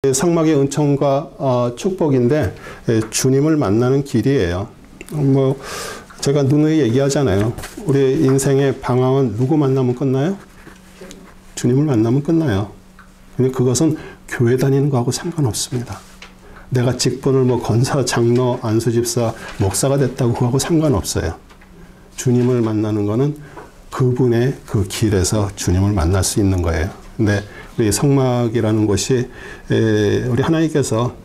성막의 은총과 축복인데 주님을 만나는 길이에요. 제가 누누이 얘기하잖아요. 우리 인생의 방황은 누구 만나면 끝나요? 주님을 만나면 끝나요. 근데 그것은 교회 다니는 거하고 상관없습니다. 내가 직분을 권사, 장로, 안수집사, 목사가 됐다고 그거하고 상관없어요. 주님을 만나는 거는 그분의 그 길에서 주님을 만날 수 있는 거예요. 근데 우리 성막이라는 곳이 우리 하나님께서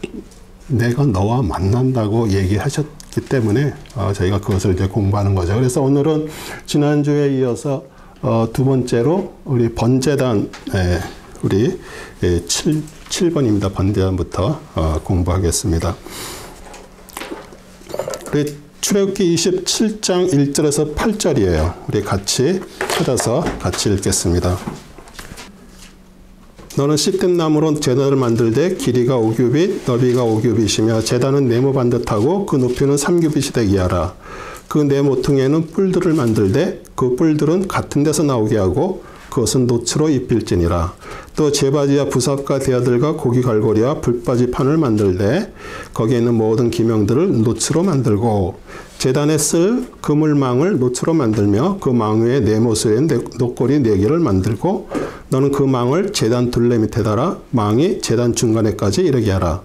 내가 너와 만난다고 얘기하셨기 때문에 저희가 그것을 이제 공부하는 거죠. 그래서 오늘은 지난주에 이어서 두 번째로 우리 번제단 우리 7번입니다. 번제단부터 공부하겠습니다. 우리 출애굽기 27장 1절에서 8절이에요. 우리 같이 찾아서 같이 읽겠습니다. 너는 시뜸나무로 제단을 만들되 길이가 5규빗, 너비가 5규빗이며 제단은 네모 반듯하고 그 높이는 3규빗이 되게 하라. 그 네 모퉁이에는 뿔들을 만들되 그 뿔들은 같은 데서 나오게 하고 그것은 노츠로 입힐지니라. 또 제바지와 부삽과 대야들과 고기 갈고리와 불바지판을 만들되 거기에 있는 모든 기명들을 노츠로 만들고 제단에 쓸 그물망을 노츠로 만들며 그 망 위에 네모스에 노꼬리 4개를 만들고 너는 그 망을 제단 둘레 밑에 달아 망이 제단 중간에까지 이르게 하라.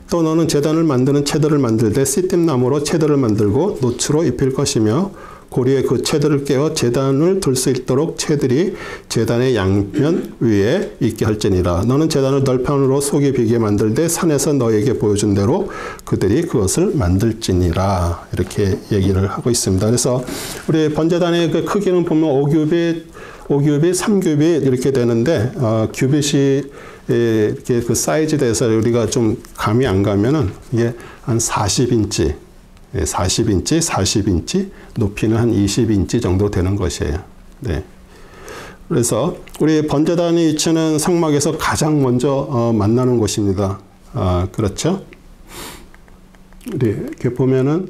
또 너는 제단을 만드는 채들을 만들되 시뜸나무로 채들을 만들고 노츠로 입힐 것이며 고리에 그 채들을 깨어 제단을 들 수 있도록 채들이 제단의 양면 위에 있게 할지니라. 너는 제단을 널판으로 속이 비게 만들되 산에서 너에게 보여준 대로 그들이 그것을 만들지니라. 이렇게 얘기를 하고 있습니다. 그래서 우리 번제단의 그 크기는 보면 5규빗, 3규빗 이렇게 되는데 규빗이 이렇게 그 사이즈 돼서 우리가 좀 감이 안 가면은 이게 한 40인치, 높이는 한 20인치 정도 되는 것이에요. 네. 그래서 우리 번제단이 위치하는 성막에서 가장 먼저 만나는 곳입니다. 그렇죠? 우리 이렇게 보면은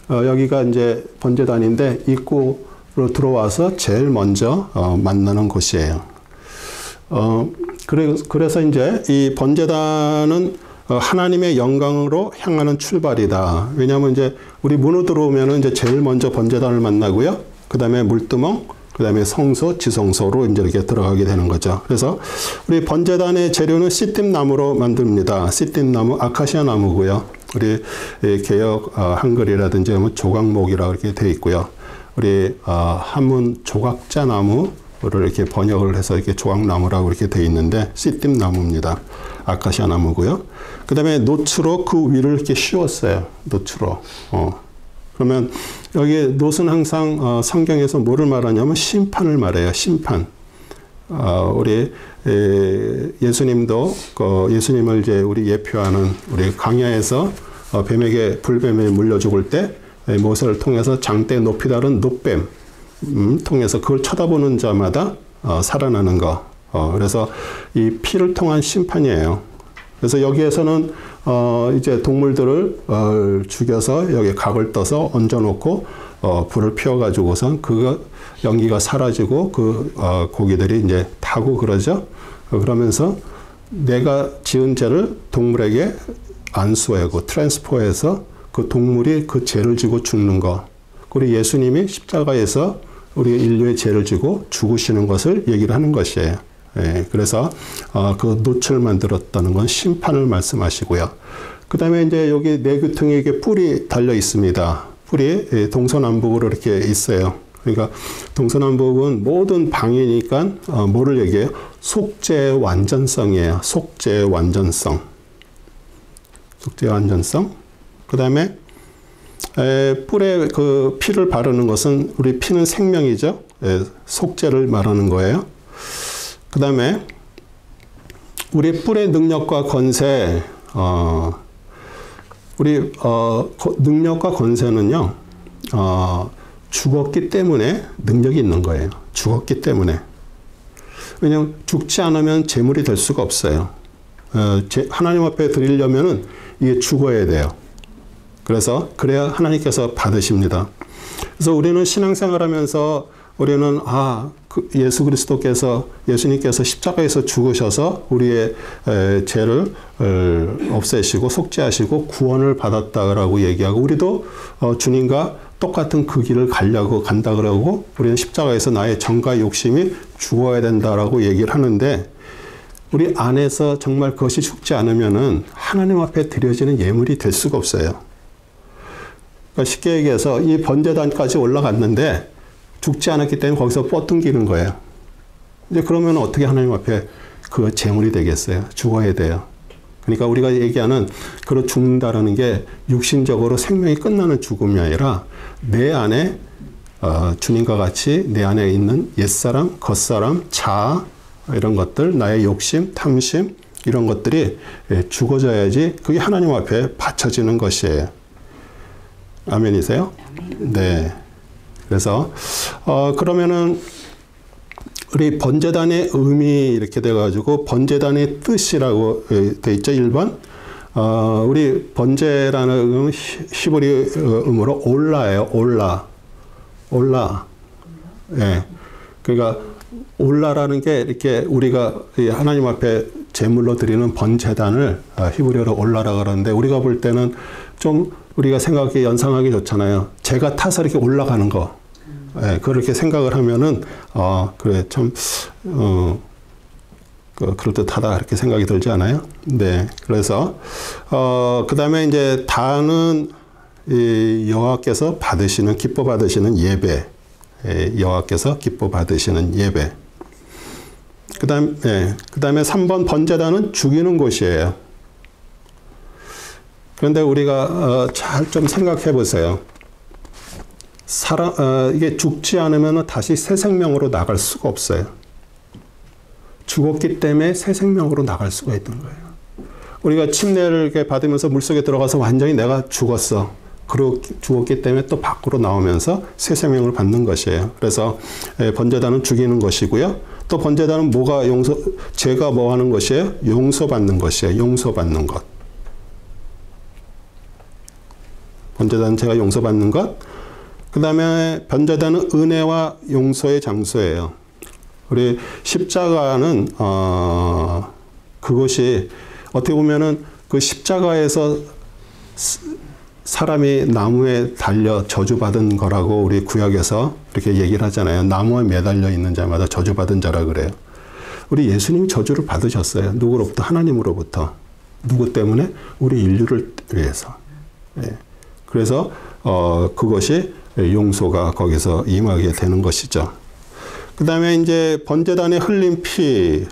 여기가 이제 번제단인데 입구로 들어와서 제일 먼저 만나는 곳이에요. 그래서 이제 이 번제단은 하나님의 영광으로 향하는 출발이다. 왜냐하면 이제 우리 문으로 들어오면은 이제 제일 먼저 번제단을 만나고요. 그 다음에 물두멍, 그 다음에 성소, 지성소로 이제 이렇게 들어가게 되는 거죠. 그래서 우리 번제단의 재료는 시뜸나무로 만듭니다. 시뜸나무, 아카시아 나무고요. 우리 개역 한글이라든지 조각목이라고 이렇게 되어 있고요. 우리 한문 조각자 나무를 이렇게 번역을 해서 이렇게 조각나무라고 이렇게 되어 있는데 시뜸나무입니다. 아카시아 나무고요. 그 다음에 노츠로 그 위를 이렇게 씌웠어요. 노츠로. 그러면 여기 노은 항상 성경에서 뭐를 말하냐면 심판을 말해요. 심판. 우리 예수님도 예수님을 이제 우리 예표하는 우리 광야에서 뱀에게 불뱀에 물려 죽을 때 모세를 통해서 장대 높이 다른 노뱀 통해서 그걸 쳐다보는 자마다 살아나는 거. 그래서 이 피를 통한 심판이에요. 그래서 여기에서는 이제 동물들을 죽여서 여기 각을 떠서 얹어놓고 불을 피워가지고선 그 연기가 사라지고 그 고기들이 이제 타고 그러죠. 그러면서 내가 지은 죄를 동물에게 안수하고 트랜스포해서 그 동물이 그 죄를 지고 죽는 거. 그리고 예수님이 십자가에서 우리 인류의 죄를 지고 죽으시는 것을 얘기를 하는 것이에요. 예, 그래서 그 노초를 만들었다는 건 심판을 말씀하시고요. 그 다음에 이제 여기 네 귀퉁이에 뿔이 달려 있습니다. 뿔이 동서남북으로 이렇게 있어요. 그러니까 동서남북은 모든 방이니까 뭐를 얘기해요? 속죄의 완전성이에요. 속죄의 완전성. 속죄의 완전성. 그 다음에 뿔에 그 피를 바르는 것은 우리 피는 생명이죠. 속죄를 말하는 거예요. 그 다음에 우리 뿔의 능력과 권세, 우리 능력과 권세는요, 죽었기 때문에 능력이 있는 거예요. 죽었기 때문에. 왜냐하면 죽지 않으면 제물이 될 수가 없어요. 하나님 앞에 드리려면은 이게 죽어야 돼요. 그래야 하나님께서 받으십니다. 그래서 우리는 신앙생활하면서 우리는 예수님께서 십자가에서 죽으셔서 우리의 죄를 없애시고 속죄하시고 구원을 받았다라고 얘기하고, 우리도 주님과 똑같은 그 길을 간다 그러고, 우리는 십자가에서 나의 정과 욕심이 죽어야 된다라고 얘기를 하는데, 우리 안에서 정말 그것이 죽지 않으면은 하나님 앞에 드려지는 예물이 될 수가 없어요. 그러니까 쉽게 얘기해서 이 번제단까지 올라갔는데 죽지 않았기 때문에 거기서 뻗뚱기는 거예요. 이제 그러면 어떻게 하나님 앞에 그 제물이 되겠어요? 죽어야 돼요. 그러니까 우리가 얘기하는 그런 죽는다라는 게 육신적으로 생명이 끝나는 죽음이 아니라 내 안에 주님과 같이 내 안에 있는 옛사람, 겉사람, 자아, 이런 것들, 나의 욕심, 탐심, 이런 것들이 죽어져야지 그게 하나님 앞에 바쳐지는 것이에요. 아멘이세요? 네. 그래서 그러면은 우리 번제단의 의미 이렇게 돼가지고 번제단의 뜻이라고 돼 있죠. 1번. 우리 번제라는 히브리어로 올라예요. 올라. 예. 그러니까 올라라는 게 이렇게 우리가 하나님 앞에 제물로 드리는 번제단을 히브리어로 올라라 그러는데, 우리가 볼 때는 좀 우리가 생각하기 연상하기 좋잖아요. 제가 타서 이렇게 올라가는 거. 예, 그렇게 생각을 하면은 그래 참 그럴듯하다 이렇게 생각이 들지 않아요? 네. 그래서 그다음에 이제 다는 여호와께서 기뻐 받으시는 예배. 여호와께서 기뻐 받으시는 예배. 그다음에 3번 번제단은 죽이는 곳이에요. 그런데 우리가 잘 좀 생각해 보세요. 이게 죽지 않으면 다시 새 생명으로 나갈 수가 없어요. 죽었기 때문에 새 생명으로 나갈 수가 있는 거예요. 우리가 침례를 이렇게 받으면서 물속에 들어가서 완전히 내가 죽었어. 그리고 죽었기 때문에 또 밖으로 나오면서 새 생명을 받는 것이에요. 그래서 번제단은 죽이는 것이고요. 또 번제단은 죄가 뭐 하는 것이에요? 용서받는 것이에요. 용서받는 것. 번제단은 죄가 용서받는 것. 그 다음에 번제단은 은혜와 용서의 장소예요. 우리 십자가는 그것이 어떻게 보면은 그 십자가에서 사람이 나무에 달려 저주받은 거라고 우리 구약에서 이렇게 얘기를 하잖아요. 나무에 매달려 있는 자마다 저주받은 자라 그래요. 우리 예수님이 저주를 받으셨어요. 누구로부터? 하나님으로부터. 누구 때문에? 우리 인류를 위해서. 예. 그래서 그것이 용서가 거기서 임하게 되는 것이죠. 그 다음에 이제 번제단에 흘린 피,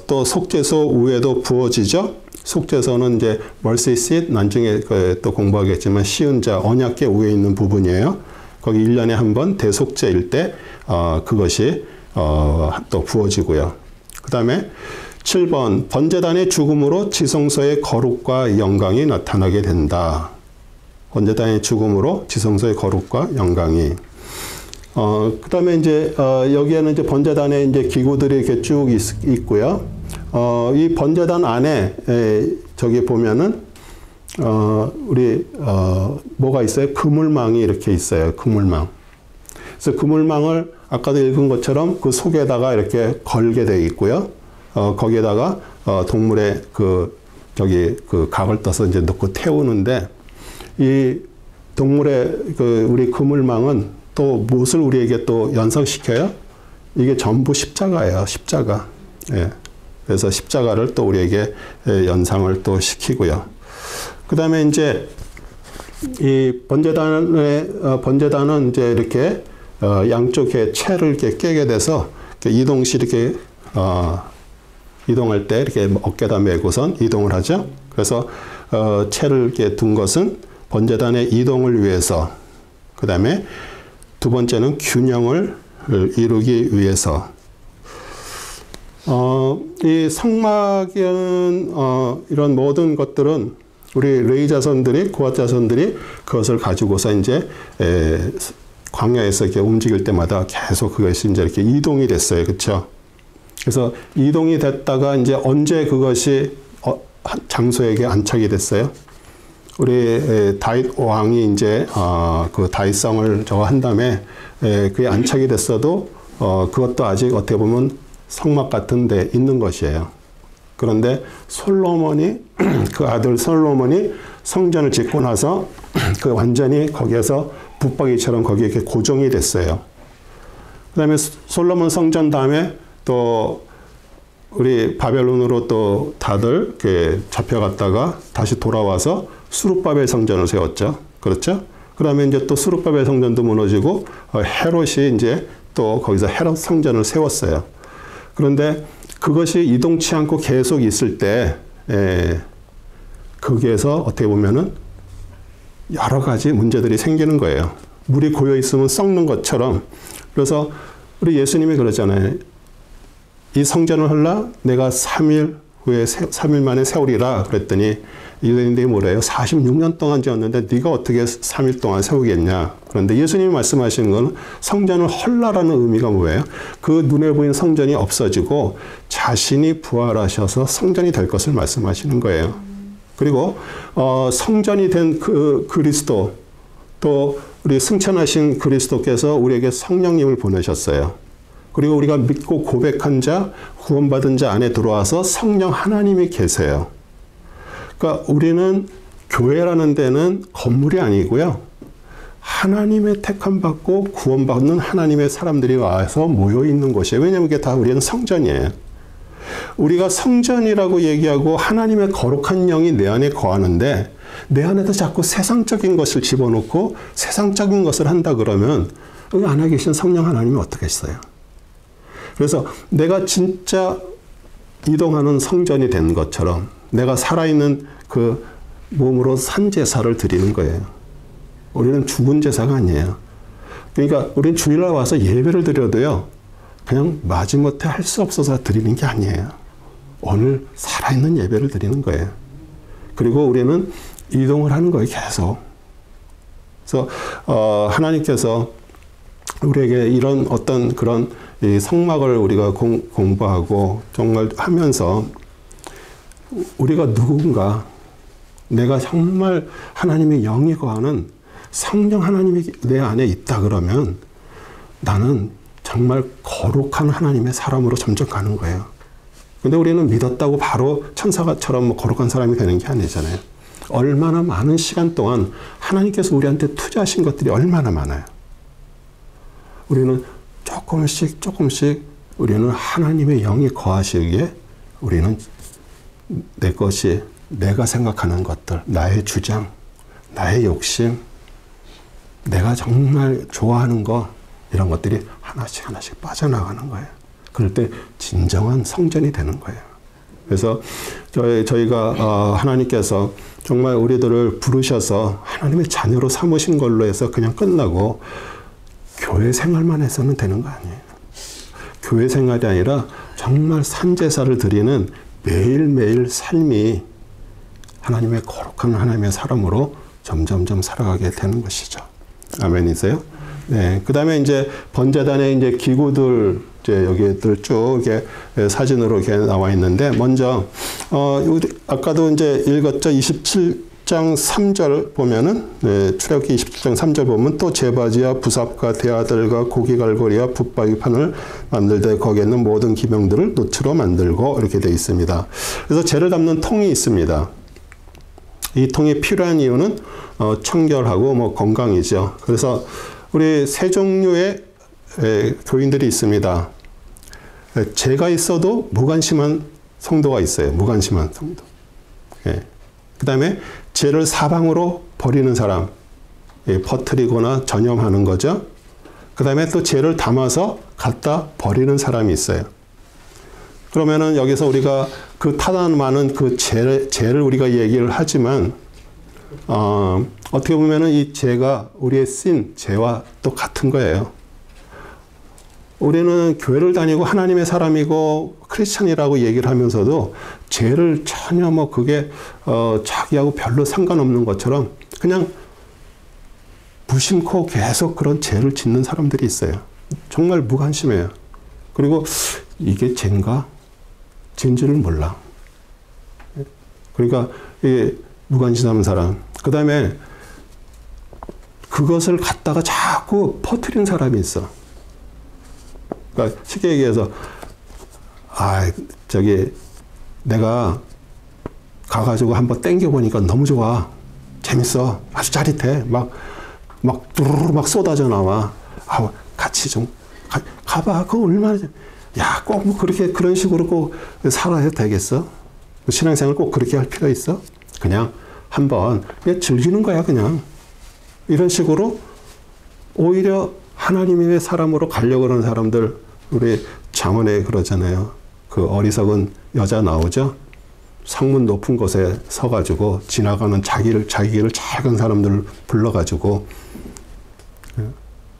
또 속죄소 위에도 부어지죠. 속죄소는 이제 mercy seat, 나중에 또 공부하겠지만 시은자, 언약궤 위에 있는 부분이에요. 거기 1년에 한 번 대속죄일 때 그것이 또 부어지고요. 그 다음에 7번 번제단의 죽음으로 지성소의 거룩과 영광이 나타나게 된다. 번제단의 죽음으로 지성소의 거룩과 영광이. 그 다음에 이제 여기에는 이제 번제단의 이제 기구들이 이렇게 쭉 있고요. 이 번제단 안에 저기 보면은 우리 뭐가 있어요? 그물망이 이렇게 있어요. 그물망. 그래서 그물망을 아까도 읽은 것처럼 그 속에다가 이렇게 걸게 되어 있고요. 거기에다가 동물의 그 각을 떠서 이제 넣고 태우는데, 이 동물의 우리 그물망은 또 무엇을 우리에게 또 연상시켜요? 이게 전부 십자가예요. 십자가. 예. 그래서 십자가를 또 우리에게 연상을 또 시키고요. 그 다음에 이제 이 번제단은 이제 이렇게 양쪽에 채를 이렇게 깨게 돼서 이렇게 이동할 때 이렇게 어깨다 메고선 이동을 하죠. 그래서 채를 이렇게 둔 것은 번제단의 이동을 위해서, 그 다음에 두 번째는 균형을 이루기 위해서. 이 성막은 이런 모든 것들은 우리 레위 자손들이, 고핫 자손들이 그것을 가지고서 이제 광야에서 이렇게 움직일 때마다 계속 그것이 이제 이렇게 이동이 됐어요. 그렇죠? 그래서 이동이 됐다가 이제 언제 그것이 장소에게 안착이 됐어요? 우리 다윗 왕이 이제 그 다윗성을 저거 한 다음에 그게 안착이 됐어도 그것도 아직 어떻게 보면 성막 같은 데 있는 것이에요. 그런데 솔로몬이 그 아들 솔로몬이 성전을 짓고 나서 그 완전히 거기에서 붙박이처럼 거기에 이렇게 고정이 됐어요. 그다음에 솔로몬 성전 다음에 또 우리 바벨론으로 또 다들 이렇게 잡혀갔다가 다시 돌아와서 수룹바벨 성전을 세웠죠. 그렇죠? 그다음에 이제 또 수룹바벨 성전도 무너지고 헤롯이 이제 또 거기서 헤롯 성전을 세웠어요. 그런데 그것이 이동치 않고 계속 있을 때 거기에서 어떻게 보면은 여러 가지 문제들이 생기는 거예요. 물이 고여 있으면 썩는 것처럼. 그래서 우리 예수님이 그러잖아요. 이 성전을 헐라 내가 3일 후에 3일 만에 세우리라 그랬더니 유대인들이 뭐래요? 46년 동안 지었는데 네가 어떻게 3일 동안 세우겠냐. 그런데 예수님이 말씀하시는 건 성전을 헐라라는 의미가 뭐예요? 그 눈에 보이는 성전이 없어지고 자신이 부활하셔서 성전이 될 것을 말씀하시는 거예요. 그리고 성전이 된 그 그리스도 또 우리 승천하신 그리스도께서 우리에게 성령님을 보내셨어요. 그리고 우리가 믿고 고백한 자, 구원받은 자 안에 들어와서 성령 하나님이 계세요. 그러니까 우리는 교회라는 데는 건물이 아니고요. 하나님의 택함 받고 구원받는 하나님의 사람들이 와서 모여 있는 곳이에요. 왜냐하면 이게 다 우리는 성전이에요. 우리가 성전이라고 얘기하고 하나님의 거룩한 영이 내 안에 거하는데 내 안에도 자꾸 세상적인 것을 집어넣고 세상적인 것을 한다 그러면 여기 안에 계신 성령 하나님이 어떻게 했어요? 그래서 내가 진짜 이동하는 성전이 된 것처럼 내가 살아있는 그 몸으로 산제사를 드리는 거예요. 우리는 죽은 제사가 아니에요. 그러니까 우리는 주일날 와서 예배를 드려도요. 그냥 마지못해 할 수 없어서 드리는 게 아니에요. 오늘 살아있는 예배를 드리는 거예요. 그리고 우리는 이동을 하는 거예요. 계속. 그래서 하나님께서 우리에게 이런 어떤 그런 이 성막을 우리가 공부하고 정말 하면서 우리가 누군가 내가 정말 하나님의 영이 거하는 성령 하나님이 내 안에 있다 그러면 나는 정말 거룩한 하나님의 사람으로 점점 가는 거예요. 근데 우리는 믿었다고 바로 천사처럼 거룩한 사람이 되는 게 아니잖아요. 얼마나 많은 시간 동안 하나님께서 우리한테 투자하신 것들이 얼마나 많아요. 우리는 조금씩 우리는 하나님의 영이 거하시기에 우리는 내 것이 내가 생각하는 것들, 나의 주장, 나의 욕심, 내가 정말 좋아하는 거 이런 것들이 하나씩 빠져나가는 거예요. 그럴 때 진정한 성전이 되는 거예요. 그래서 저희가 하나님께서 정말 우리들을 부르셔서 하나님의 자녀로 삼으신 걸로 해서 그냥 끝나고 교회 생활만 해서는 되는 거 아니에요. 교회 생활이 아니라 정말 산제사를 드리는 매일매일 삶이 하나님의 거룩한 하나님의 사람으로 점점점 살아가게 되는 것이죠. 아멘이세요? 네. 그 다음에 이제 번제단의 이제 기구들, 이제 여기들 쭉 이렇게 사진으로 이렇게 나와 있는데, 먼저, 아까도 이제 읽었죠. 27장 3절 보면은, 네, 출애굽기 27장 3절 보면 또 제바지와 부삽과 대아들과 고기갈고리와 붓바위판을 만들 때 거기에 있는 모든 기명들을 노추로 만들고 이렇게 되어 있습니다. 그래서 재를 담는 통이 있습니다. 이 통이 필요한 이유는 청결하고 뭐 건강이죠. 그래서 우리 세 종류의 교인들이 있습니다. 죄가 있어도 무관심한 성도가 있어요. 무관심한 성도. 그 다음에 죄를 사방으로 버리는 사람, 퍼뜨리거나 전염하는 거죠. 그 다음에 또 죄를 담아서 갖다 버리는 사람이 있어요. 그러면은 여기서 우리가 그 타단 많은 그 죄를 우리가 얘기를 하지만, 어떻게 보면은 이 죄가 우리의 죄와 또 같은 거예요. 우리는 교회를 다니고 하나님의 사람이고 크리스찬이라고 얘기를 하면서도 죄를 전혀 뭐 그게 자기하고 별로 상관없는 것처럼 그냥 무심코 계속 그런 죄를 짓는 사람들이 있어요. 정말 무관심해요. 그리고 이게 죄인가? 죄인지를 몰라. 그러니까 이 무관심한 사람, 그 다음에 그것을 갖다가 자꾸 퍼뜨린 사람이 있어. 그러니까 쉽게 얘기해서 내가 가가지고 한번 땡겨보니까 너무 좋아. 재밌어. 아주 짜릿해. 막 뚜루루 막 쏟아져 나와. 같이 좀 가봐. 그거 얼마나 야, 꼭 뭐 그런 식으로 꼭 살아야 되겠어? 신앙생활 꼭 그렇게 할 필요 있어? 그냥 한번 그냥 즐기는 거야, 그냥. 이런 식으로 오히려 하나님의 사람으로 가려고 하는 사람들, 우리 잠언에 그러잖아요. 그 어리석은 여자 나오죠? 상문 높은 곳에 서가지고 지나가는 자기 길을 작은 사람들을 불러가지고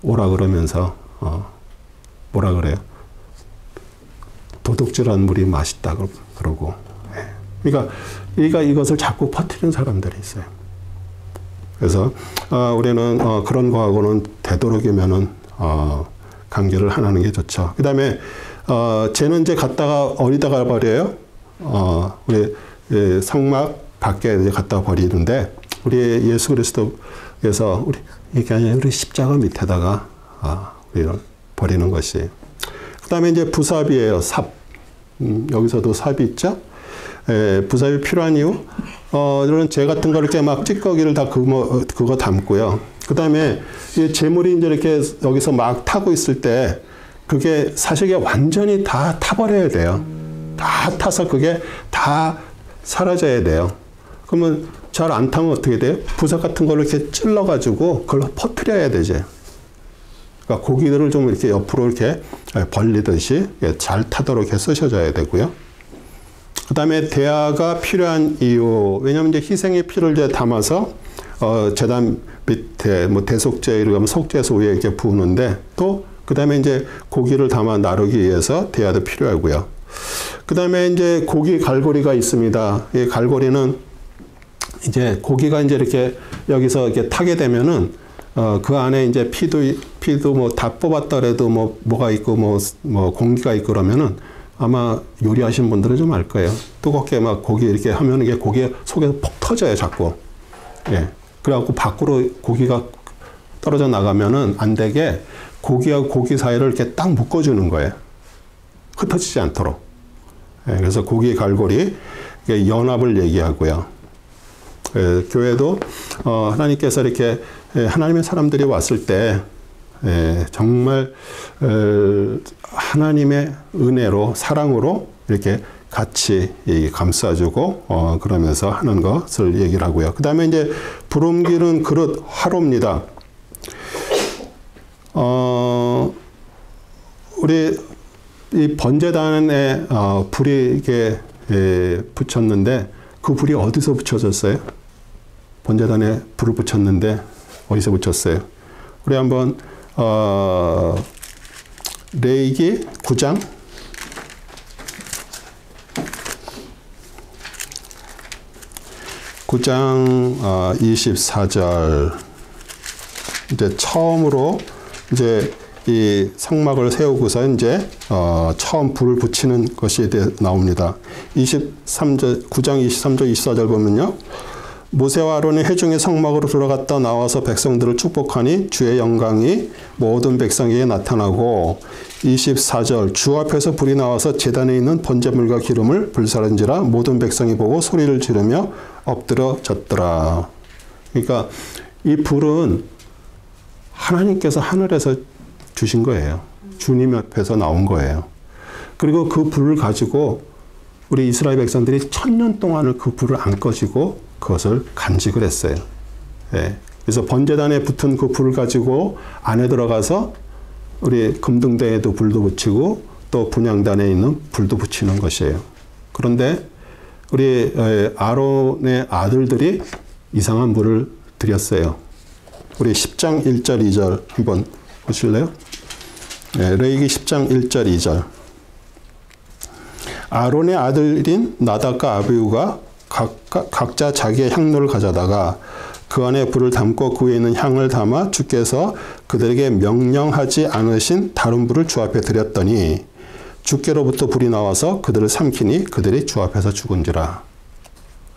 오라 그러면서 뭐라 그래요? 도둑질한 물이 맛있다 그러고. 그러니까 이것을 자꾸 퍼뜨리는 사람들이 있어요. 그래서 우리는 그런 거하고는 되도록이면은 관계를 안 하는 게 좋죠. 그 다음에 쟤는 이제 갔다가 어디다가 버려요? 우리 성막 밖에 이제 갖다 버리는데, 우리 예수 그리스도께서 이게 아니라 우리 십자가 밑에다가 우리는 버리는 것이. 그 다음에 이제 부삽이에요. 삽. 여기서도 삽이 있죠. 부삽이 필요한 이유, 이런 재 같은 거 이렇게 막 찌꺼기를 다 그거 담고요. 그 다음에 이 재물이 이제 이렇게 여기서 막 타고 있을 때, 그게 사실 완전히 다 타버려야 돼요. 다 타서 그게 다 사라져야 돼요. 그러면 잘 안 타면 어떻게 돼요? 부삽 같은 걸로 이렇게 찔러가지고 그걸 퍼뜨려야 되지. 그러니까 고기들을 좀 이렇게 옆으로 이렇게 벌리듯이 잘 타도록 이렇게 쓰셔줘야 되고요. 그 다음에 대야가 필요한 이유. 왜냐하면 이제 희생의 피를 이제 담아서 제단 밑에 뭐 대속제 이러면 속죄소 위에 이렇게 부으는데, 또 그 다음에 이제 고기를 담아 나르기 위해서 대야도 필요하고요. 그 다음에 이제 고기 갈고리가 있습니다. 이 갈고리는 이제 고기가 이제 이렇게 여기서 이렇게 타게 되면은 그 안에 이제 피도 뭐 다 뽑았더라도 뭐가 있고 뭐 공기가 있고 그러면은 아마 요리하신 분들은 좀 알 거예요. 뜨겁게 막 고기 이렇게 하면 이게 고기 속에서 폭 터져요, 자꾸. 예. 그래갖고 밖으로 고기가 떨어져 나가면은 안 되게 고기하고 고기 사이를 이렇게 딱 묶어주는 거예요. 흩어지지 않도록. 예. 그래서 고기 갈고리, 연합을 얘기하고요. 예. 교회도 하나님께서 이렇게 하나님의 사람들이 왔을 때 정말 하나님의 은혜로, 사랑으로 이렇게 같이 감싸주고 그러면서 하는 것을 얘기를 하고요. 그 다음에 이제 불 옮기는 그릇 화로입니다. 우리 이 번제단에 불이 이렇게 붙였는데, 그 불이 어디서 붙여졌어요? 번제단에 불을 붙였는데 어디서 붙였어요? 우리 한번 레위기 9장 24절. 이제 처음으로 이제 이 성막을 세우고서 이제 처음 불을 붙이는 것이 나옵니다. 9장 23절 24절 보면요. 모세와 아론이 회중의 성막으로 들어갔다 나와서 백성들을 축복하니 주의 영광이 모든 백성에게 나타나고, 24절 주 앞에서 불이 나와서 제단에 있는 번제물과 기름을 불사른지라 모든 백성이 보고 소리를 지르며 엎드러졌더라. 그러니까 이 불은 하나님께서 하늘에서 주신 거예요. 주님 앞에서 나온 거예요. 그리고 그 불을 가지고 우리 이스라엘 백성들이 1000년 동안을 그 불을 안 꺼지고 그것을 간직을 했어요. 예. 그래서 번제단에 붙은 그 불을 가지고 안에 들어가서 우리 금등대에도 불도 붙이고 또 분향단에 있는 불도 붙이는 것이에요. 그런데 우리 아론의 아들들이 이상한 불을 드렸어요. 우리 10장 1절 2절 한번 보실래요? 예, 레위기 10장 1절 2절. 아론의 아들인 나답과 아비후가 각자 자기의 향로를 가져다가 그 안에 불을 담고 그 위에 있는 향을 담아 주께서 그들에게 명령하지 않으신 다른 불을 주 앞에 드렸더니 주께로부터 불이 나와서 그들을 삼키니 그들이 주 앞에서 죽은지라.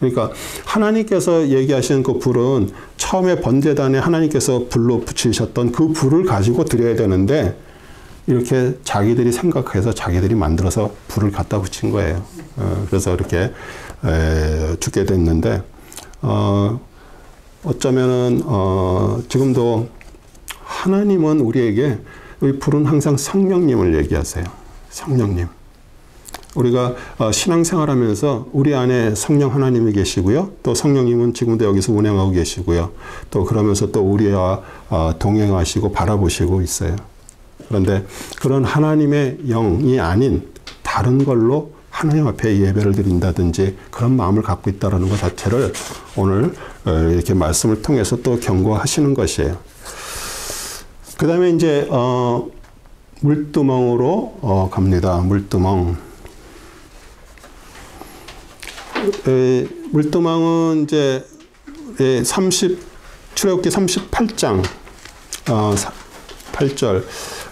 그러니까 하나님께서 얘기하시는 그 불은 처음에 번제단에 하나님께서 불로 붙이셨던 그 불을 가지고 드려야 되는데 이렇게 자기들이 생각해서 자기들이 만들어서 불을 갖다 붙인 거예요. 그래서 이렇게 죽게 됐는데 어쩌면은 지금도 하나님은 우리에게 이 불은 항상 성령님을 얘기하세요. 성령님. 우리가 신앙생활하면서 우리 안에 성령 하나님이 계시고요. 또 성령님은 지금도 여기서 운행하고 계시고요. 또 그러면서 또 우리와 동행하시고 바라보시고 있어요. 그런데 그런 하나님의 영이 아닌 다른 걸로 하나님 앞에 예배를 드린다든지 그런 마음을 갖고 있다는 것 자체를 오늘 이렇게 말씀을 통해서 또 경고하시는 것이에요. 그 다음에 이제 물두멍으로 갑니다. 물두멍. 물두멍은 이제 출애굽기 38장 8절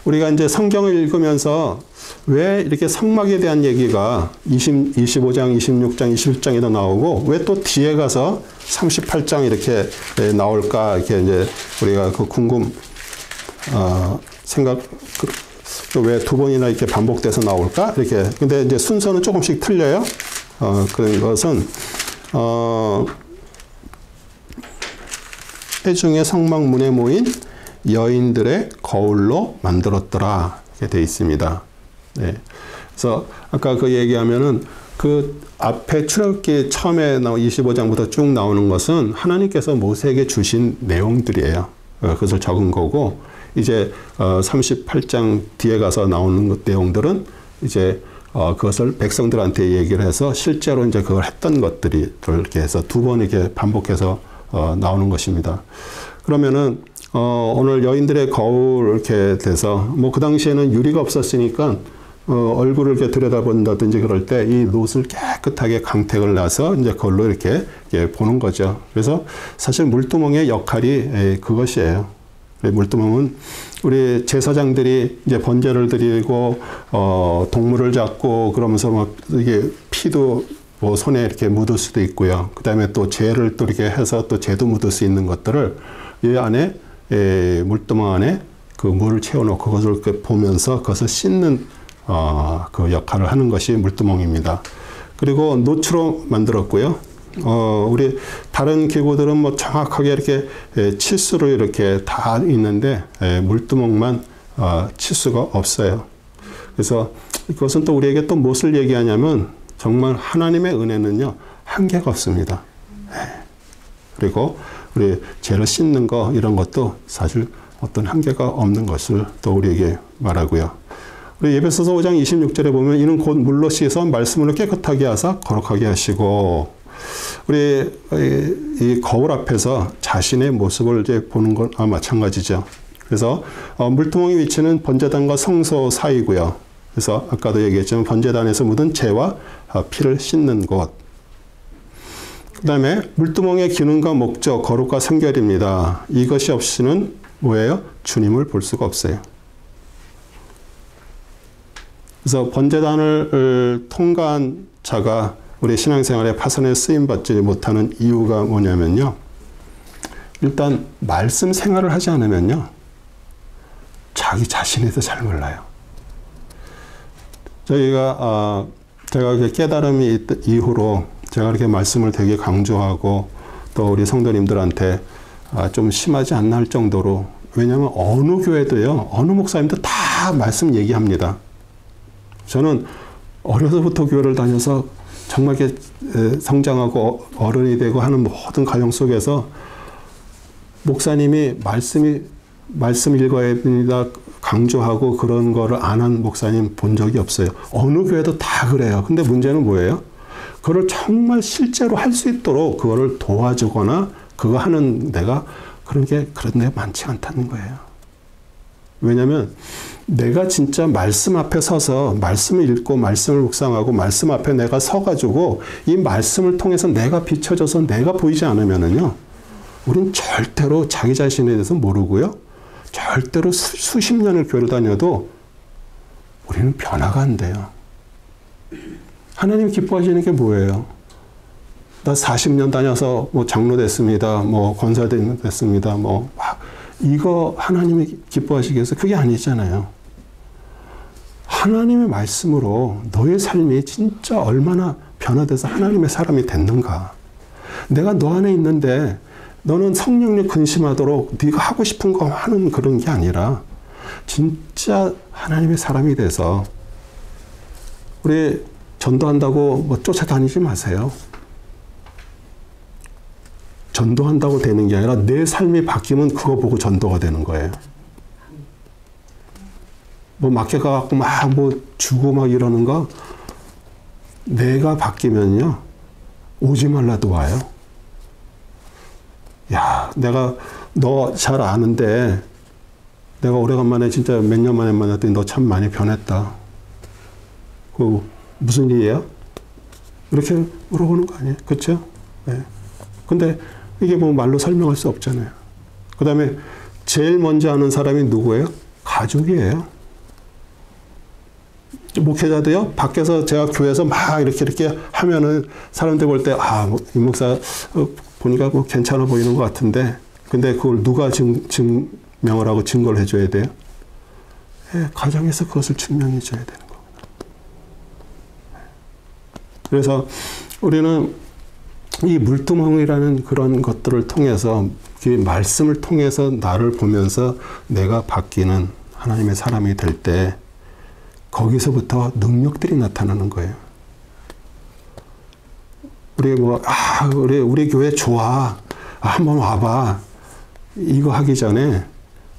우리가 이제 성경을 읽으면서 왜 이렇게 성막에 대한 얘기가 25장, 26장, 27장에도 나오고 왜 또 뒤에 가서 38장 이렇게 나올까 이렇게 이제 우리가 그 생각 왜 두 번이나 이렇게 반복돼서 나올까 이렇게 근데 이제 순서는 조금씩 틀려요. 그런 것은 회중의 성막문에 모인 여인들의 거울로 만들었더라 이렇게 되어 있습니다. 네. 그래서 아까 그 얘기하면은 그 앞에 출애굽기 처음에 25장부터 쭉 나오는 것은 하나님께서 모세에게 주신 내용들이에요. 그것을 적은 거고 이제 38장 뒤에 가서 나오는 내용들은 이제 그것을 백성들한테 얘기를 해서 실제로 이제 그걸 했던 것들이 이렇게 해서 두 번 이렇게 반복해서 나오는 것입니다. 그러면은 오늘 여인들의 거울 이렇게 돼서 뭐 그 당시에는 유리가 없었으니까 얼굴을 이렇게 들여다본다든지 그럴 때 이 놋을 깨끗하게 강택을 놔서 이제 그걸로 이렇게 보는 거죠. 그래서 사실 물두멍의 역할이 그것이에요. 물두멍은 우리 제사장들이 이제 번제를 드리고 동물을 잡고 그러면서 막 이게 피도 뭐 손에 이렇게 묻을 수도 있고요. 그 다음에 또 재를 또 이렇게 해서 또 재도 묻을 수 있는 것들을 이 안에 물두멍 안에 그 물을 채워놓고 그것을 이렇게 보면서 그것을 씻는 그 역할을 하는 것이 물두멍입니다. 그리고 놋으로 만들었고요. 우리 다른 기구들은 뭐 정확하게 이렇게 치수로 이렇게 다 있는데 물두멍만 치수가 없어요. 그래서 이것은 또 우리에게 또 무엇을 얘기하냐면 정말 하나님의 은혜는요 한계가 없습니다. 그리고 우리 죄를 씻는 거 이런 것도 사실 어떤 한계가 없는 것을 또 우리에게 말하고요. 우리 에베소서 5장 26절에 보면 이는 곧 물로 씻어 말씀으로 깨끗하게 하사 거룩하게 하시고 우리 이 거울 앞에서 자신의 모습을 이제 보는 건 마찬가지죠. 그래서 물두멍의 위치는 번제단과 성소 사이고요. 그래서 아까도 얘기했지만 번제단에서 묻은 재와 피를 씻는 곳. 그 다음에 물두멍의 기능과 목적, 거룩과 성결입니다. 이것이 없이는 뭐예요? 주님을 볼 수가 없어요. 그래서 번제단을 통과한 자가 우리 신앙생활에 파선에 쓰임받지 못하는 이유가 뭐냐면요. 일단 말씀 생활을 하지 않으면요. 자기 자신에 대해서 잘 몰라요. 제가 깨달음이 이후로 제가 이렇게 말씀을 되게 강조하고 또 우리 성도님들한테 좀 심하지 않나 할 정도로 왜냐하면 어느 교회도요. 어느 목사님도 다 말씀 얘기합니다. 저는 어려서부터 교회를 다녀서 정말 이렇게 성장하고 어른이 되고 하는 모든 과정 속에서 목사님이 말씀 읽어야 됩니다. 강조하고 그런 거를 안 한 목사님 본 적이 없어요. 어느 교회도 다 그래요. 근데 문제는 뭐예요? 그걸 정말 실제로 할 수 있도록 그거를 도와주거나 그거 하는 데가 그런 데가 많지 않다는 거예요. 왜냐하면 내가 진짜 말씀 앞에 서서 말씀을 읽고 말씀을 묵상하고 말씀 앞에 내가 서가지고 이 말씀을 통해서 내가 비춰져서 내가 보이지 않으면은요, 우린 절대로 자기 자신에 대해서 모르고요, 절대로 수십 년을 교회를 다녀도 우리는 변화가 안 돼요. 하나님 기뻐하시는 게 뭐예요? 나 40년 다녀서 뭐 장로 됐습니다. 뭐 권사 됐습니다. 뭐 이거 하나님이 기뻐하시겠어요? 그게 아니잖아요. 하나님의 말씀으로 너의 삶이 진짜 얼마나 변화돼서 하나님의 사람이 됐는가. 내가 너 안에 있는데 너는 성령님 근심하도록 네가 하고 싶은 거 하는 그런 게 아니라 진짜 하나님의 사람이 돼서 우리 전도한다고 뭐 쫓아다니지 마세요. 전도한다고 되는 게 아니라 내 삶이 바뀌면 그거 보고 전도가 되는 거예요. 뭐 맡겨가갖고 막 뭐 주고 막 이러는 거 내가 바뀌면요 오지 말라도 와요. 야, 내가 너 잘 아는데 내가 오래간만에 진짜 몇 년 만에 만났더니 너 참 많이 변했다. 그 무슨 일이야? 이렇게 물어보는 거 아니에요? 그렇죠? 네. 근데 이게 뭐 말로 설명할 수 없잖아요. 그 다음에 제일 먼저 아는 사람이 누구예요? 가족이에요. 목회자도요, 밖에서 제가 교회에서 막 이렇게 하면은 사람들 볼 때, 이 목사 보니까 뭐 괜찮아 보이는 것 같은데, 근데 그걸 누가 증명을 하고 증거를 해줘야 돼요? 네, 가정에서 그것을 증명해줘야 되는 겁니다. 그래서 우리는 이 물두멍이라는 그런 것들을 통해서, 그 말씀을 통해서 나를 보면서 내가 바뀌는 하나님의 사람이 될 때, 거기서부터 능력들이 나타나는 거예요. 우리 교회 좋아. 한번 와봐. 이거 하기 전에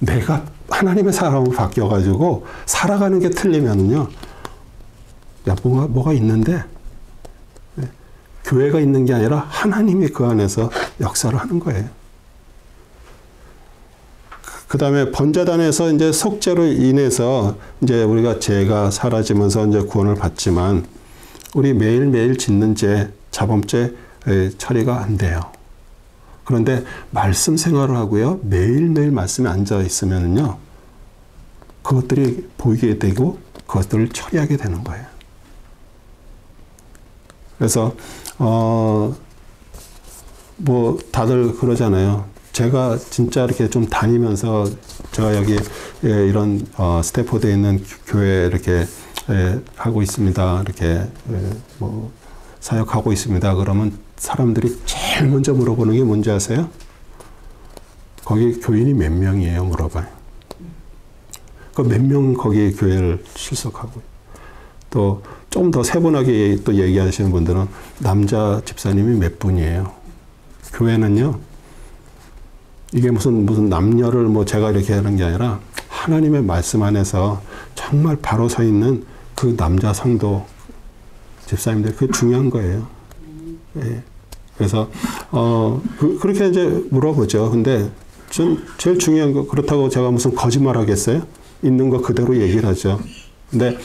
내가 하나님의 사람으로 바뀌어가지고 살아가는 게 틀리면요. 야, 뭐가 있는데? 교회가 있는 게 아니라 하나님이 그 안에서 역사를 하는 거예요. 그 다음에 번제단에서 이제 속죄로 인해서 이제 우리가 죄가 사라지면서 이제 구원을 받지만 우리 매일매일 짓는 죄, 자범죄 처리가 안 돼요. 그런데 말씀 생활을 하고요. 매일매일 말씀에 앉아 있으면요. 그것들이 보이게 되고 그것들을 처리하게 되는 거예요. 그래서 뭐 다들 그러잖아요. 제가 진짜 이렇게 좀 다니면서 제가 여기 이런 스태포드에 있는 교회 이렇게 하고 있습니다. 이렇게 뭐 사역하고 있습니다. 그러면 사람들이 제일 먼저 물어보는 게 뭔지 아세요? 거기 교인이 몇 명이에요? 물어봐요. 그 몇 명 거기 교회를 출석하고 또 좀 더 세분하게 또 얘기하시는 분들은 남자 집사님이 몇 분이에요? 교회는요. 이게 무슨 남녀를 뭐 제가 이렇게 하는 게 아니라 하나님의 말씀 안에서 정말 바로 서 있는 그 남자 성도 집사님들, 그게 중요한 거예요. 예. 그래서 그렇게 이제 물어보죠. 근데 전 제일 중요한 거, 그렇다고 제가 무슨 거짓말 하겠어요? 있는 거 그대로 얘기를 하죠. 근데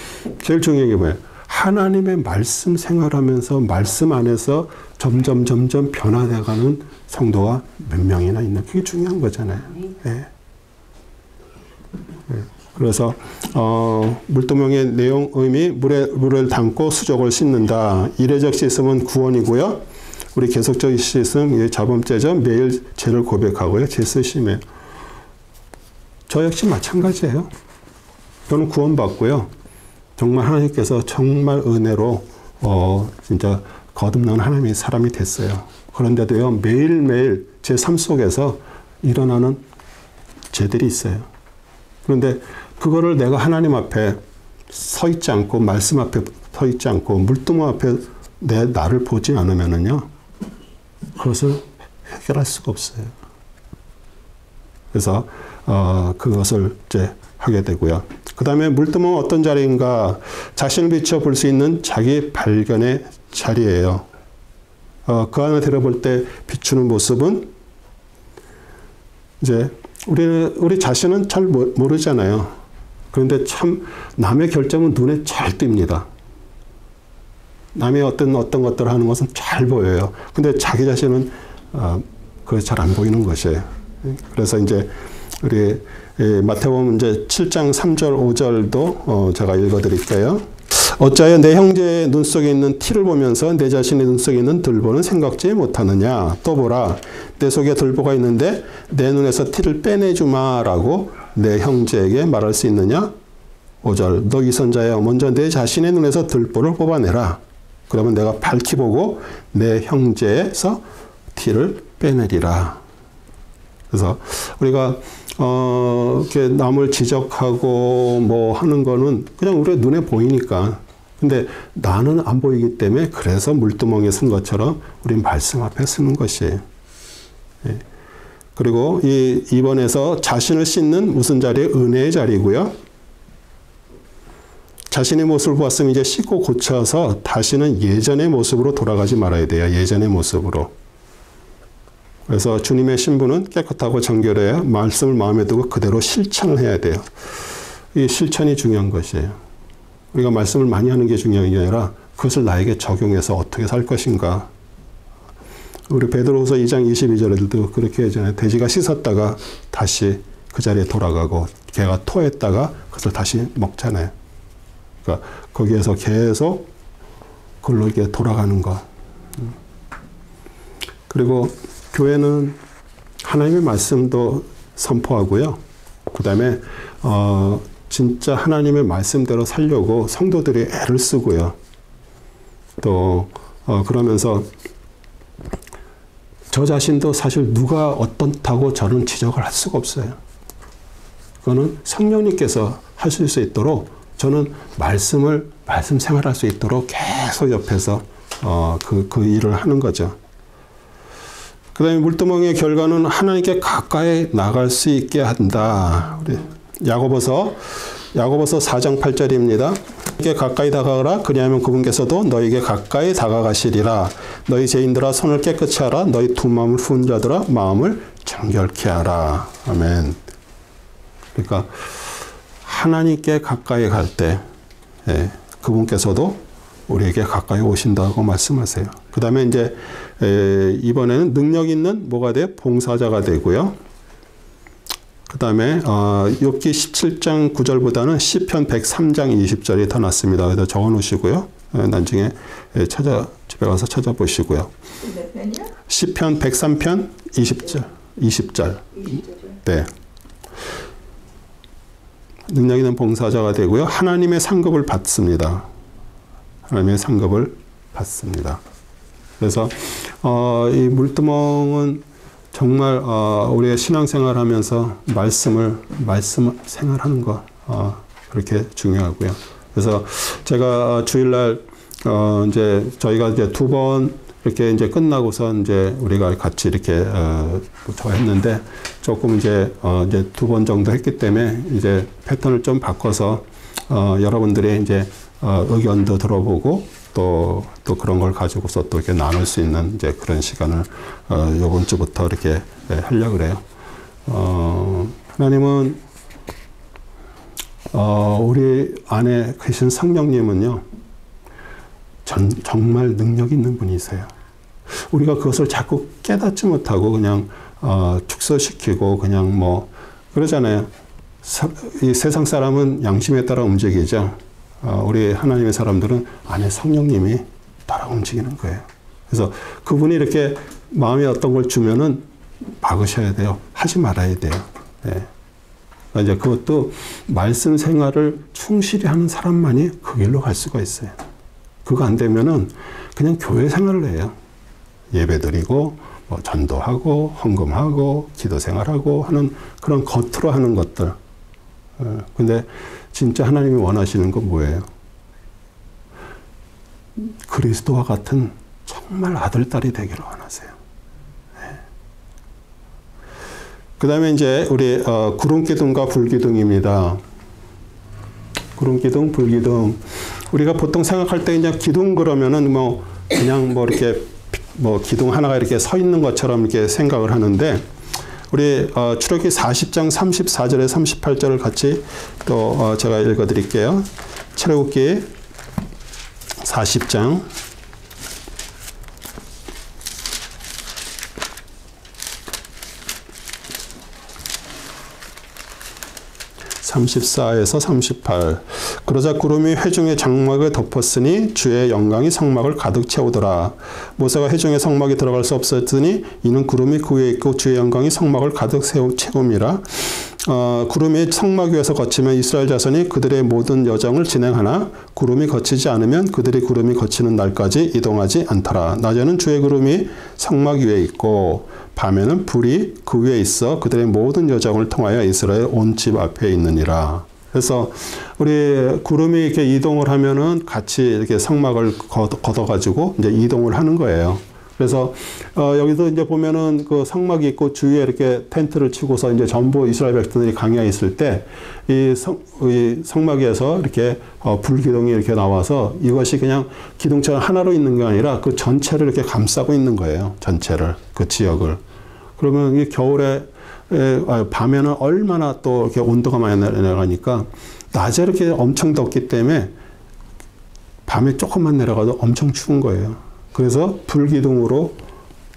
제일 중요한 게 뭐예요? 하나님의 말씀 생활하면서 말씀 안에서 점점 변화돼가는 성도가 몇 명이나 있는, 그게 중요한 거잖아요. 예. 예. 그래서 물두멍의 내용 의미, 물을 담고 수족을 씻는다. 이례적 씻음은 구원이고요. 우리 계속적 씻음, 자범죄죠. 매일 죄를 고백하고요. 죄 쓰심에 저 역시 마찬가지예요. 저는 구원받고요. 정말 하나님께서 정말 은혜로 진짜 거듭난 하나님의 사람이 됐어요. 그런데도요, 매일매일 제 삶 속에서 일어나는 죄들이 있어요. 그런데 그거를 내가 하나님 앞에 서 있지 않고, 말씀 앞에 서 있지 않고, 물두멍 앞에 나를 보지 않으면은요, 그것을 해결할 수가 없어요. 그래서 그것을 이제 하게 되고요. 그 다음에 물두멍은 어떤 자리인가? 자신을 비춰 볼 수 있는 자기 발견의 자리예요. 그 안에 들어볼 때 비추는 모습은 이제 우리 자신은 잘 모르잖아요. 그런데 참 남의 결정은 눈에 잘 띕니다. 남의 어떤 것들을 하는 것은 잘 보여요. 근데 자기 자신은 그게 잘 안 보이는 것이에요. 그래서 이제 우리 마태복음 이제 7장 3절 5절도 제가 읽어드릴게요. 어찌하여 내 형제의 눈 속에 있는 티를 보면서 내 자신의 눈 속에 있는 들보는 생각지 못하느냐. 또 보라, 내 속에 들보가 있는데 내 눈에서 티를 빼내주마라고 내 형제에게 말할 수 있느냐. 5절, 너 위선자여, 먼저 내 자신의 눈에서 들보를 뽑아내라. 그러면 내가 밝히 보고 내 형제에서 티를 빼내리라. 그래서 우리가 이렇게 남을 지적하고 뭐 하는 거는 그냥 우리 눈에 보이니까. 근데 나는 안 보이기 때문에 그래서 물두멍에 쓴 것처럼 우린 말씀 앞에 쓰는 것이에요. 예. 그리고 이 2번에서 자신을 씻는 무슨 자리에 은혜의 자리고요. 자신의 모습을 보았으면 이제 씻고 고쳐서 다시는 예전의 모습으로 돌아가지 말아야 돼요. 예전의 모습으로. 그래서 주님의 신부는 깨끗하고 정결해야 말씀을 마음에 두고 그대로 실천을 해야 돼요. 이 실천이 중요한 것이에요. 우리가 말씀을 많이 하는 게 중요한 게 아니라 그것을 나에게 적용해서 어떻게 살 것인가. 우리 베드로후서 2장 22절에도 그렇게 하잖아요. 돼지가 씻었다가 다시 그 자리에 돌아가고 개가 토했다가 그것을 다시 먹잖아요. 그러니까 거기에서 계속 그걸로 이렇게 돌아가는 거. 그리고 교회는 하나님의 말씀도 선포하고요. 그 다음에 진짜 하나님의 말씀대로 살려고 성도들이 애를 쓰고요. 또 그러면서 저 자신도 사실 누가 어떻다고 저는 지적을 할 수가 없어요. 그거는 성령님께서 하실 수 있도록 저는 말씀 생활할 수 있도록 계속 옆에서 그 일을 하는 거죠. 그 다음에 물두멍의 결과는 하나님께 가까이 나갈 수 있게 한다. 우리 야고보서 4장 8절입니다. 너에게 가까이 다가가라. 그리하면 그분께서도 너에게 가까이 다가가시리라. 너희 죄인들아 손을 깨끗이 하라. 너희 두 마음을 푼 자들아 마음을 정결케 하라. 아멘. 그러니까 하나님께 가까이 갈 때 그분께서도 우리에게 가까이 오신다고 말씀하세요. 그 다음에 이제 이번에는 능력 있는 뭐가 돼? 봉사자가 되고요. 그 다음에 욥기 17장 9절보다는 시편 103장 20절이 더 낫습니다. 그래서 적어 놓으시고요. 나중에 집에 가서 찾아보시고요. 몇 편이요? 시편 103편 20절. 네. 능력 있는 봉사자가 되고요. 하나님의 상급을 받습니다. 하나님의 상급을 받습니다. 그래서 이 물두멍은 정말 우리의 신앙생활 하면서 말씀 생활하는 거 그렇게 중요하고요. 그래서 제가 주일날 이제 저희가 이제 2번 이렇게 이제 끝나고서 이제 우리가 같이 이렇게 저 했는데 조금 이제 2번 정도 했기 때문에 이제 패턴을 좀 바꿔서 여러분들의 이제 의견도 들어보고 또 그런 걸 가지고서 또 이렇게 나눌 수 있는 이제 그런 시간을 이번 주부터 이렇게 하려고 그래요. 하나님은 우리 안에 계신 성령님은요 정말 능력 있는 분이세요. 우리가 그것을 자꾸 깨닫지 못하고 그냥 축소시키고 그냥 뭐 그러잖아요. 이 세상 사람은 양심에 따라 움직이죠. 우리 하나님의 사람들은 안에 성령님이 따라 움직이는 거예요. 그래서 그분이 이렇게 마음에 어떤 걸 주면은 막으셔야 돼요. 하지 말아야 돼요. 네. 이제 그것도 말씀 생활을 충실히 하는 사람만이 그 길로 갈 수가 있어요. 그거 안 되면은 그냥 교회 생활을 해요. 예배 드리고 뭐 전도하고 헌금하고 기도 생활하고 하는 그런 겉으로 하는 것들. 근데 진짜 하나님이 원하시는 건 뭐예요? 그리스도와 같은 정말 아들, 딸이 되기를 원하세요. 네. 그 다음에 이제 우리 구름기둥과 불기둥입니다. 구름기둥, 불기둥. 우리가 보통 생각할 때 그냥 기둥 그러면은 뭐 그냥 뭐 이렇게 뭐 기둥 하나가 이렇게 서 있는 것처럼 이렇게 생각을 하는데 우리 출애굽기 40장 34절에 38절을 같이 또 제가 읽어 드릴게요. 출애굽기 40장 34에서 38. 그러자 구름이 회중의 장막을 덮었으니 주의 영광이 성막을 가득 채우더라. 모세가 회중의 성막에 들어갈 수 없었으니 이는 구름이 그 위에 있고 주의 영광이 성막을 가득 채움이라. 구름이 성막 위에서 거치면 이스라엘 자손이 그들의 모든 여정을 진행하나 구름이 거치지 않으면 그들이 구름이 거치는 날까지 이동하지 않더라. 낮에는 주의 구름이 성막 위에 있고 밤에는 불이 그 위에 있어 그들의 모든 여정을 통하여 이스라엘 온 집 앞에 있느니라. 그래서 우리 구름이 이렇게 이동을 하면은 같이 이렇게 성막을 걷어가지고 이제 이동을 하는 거예요. 그래서 여기서 이제 보면은 그 성막이 있고 주위에 이렇게 텐트를 치고서 이제 전부 이스라엘 백성들이 강야에 있을 때 이 성막에서 이렇게 불기둥이 이렇게 나와서 이것이 그냥 기둥처럼 하나로 있는 게 아니라 그 전체를 이렇게 감싸고 있는 거예요. 전체를, 그 지역을. 그러면 이 겨울에 밤에는 얼마나 또 이렇게 온도가 많이 내려가니까 낮에 이렇게 엄청 덥기 때문에 밤에 조금만 내려가도 엄청 추운 거예요. 그래서 불기둥으로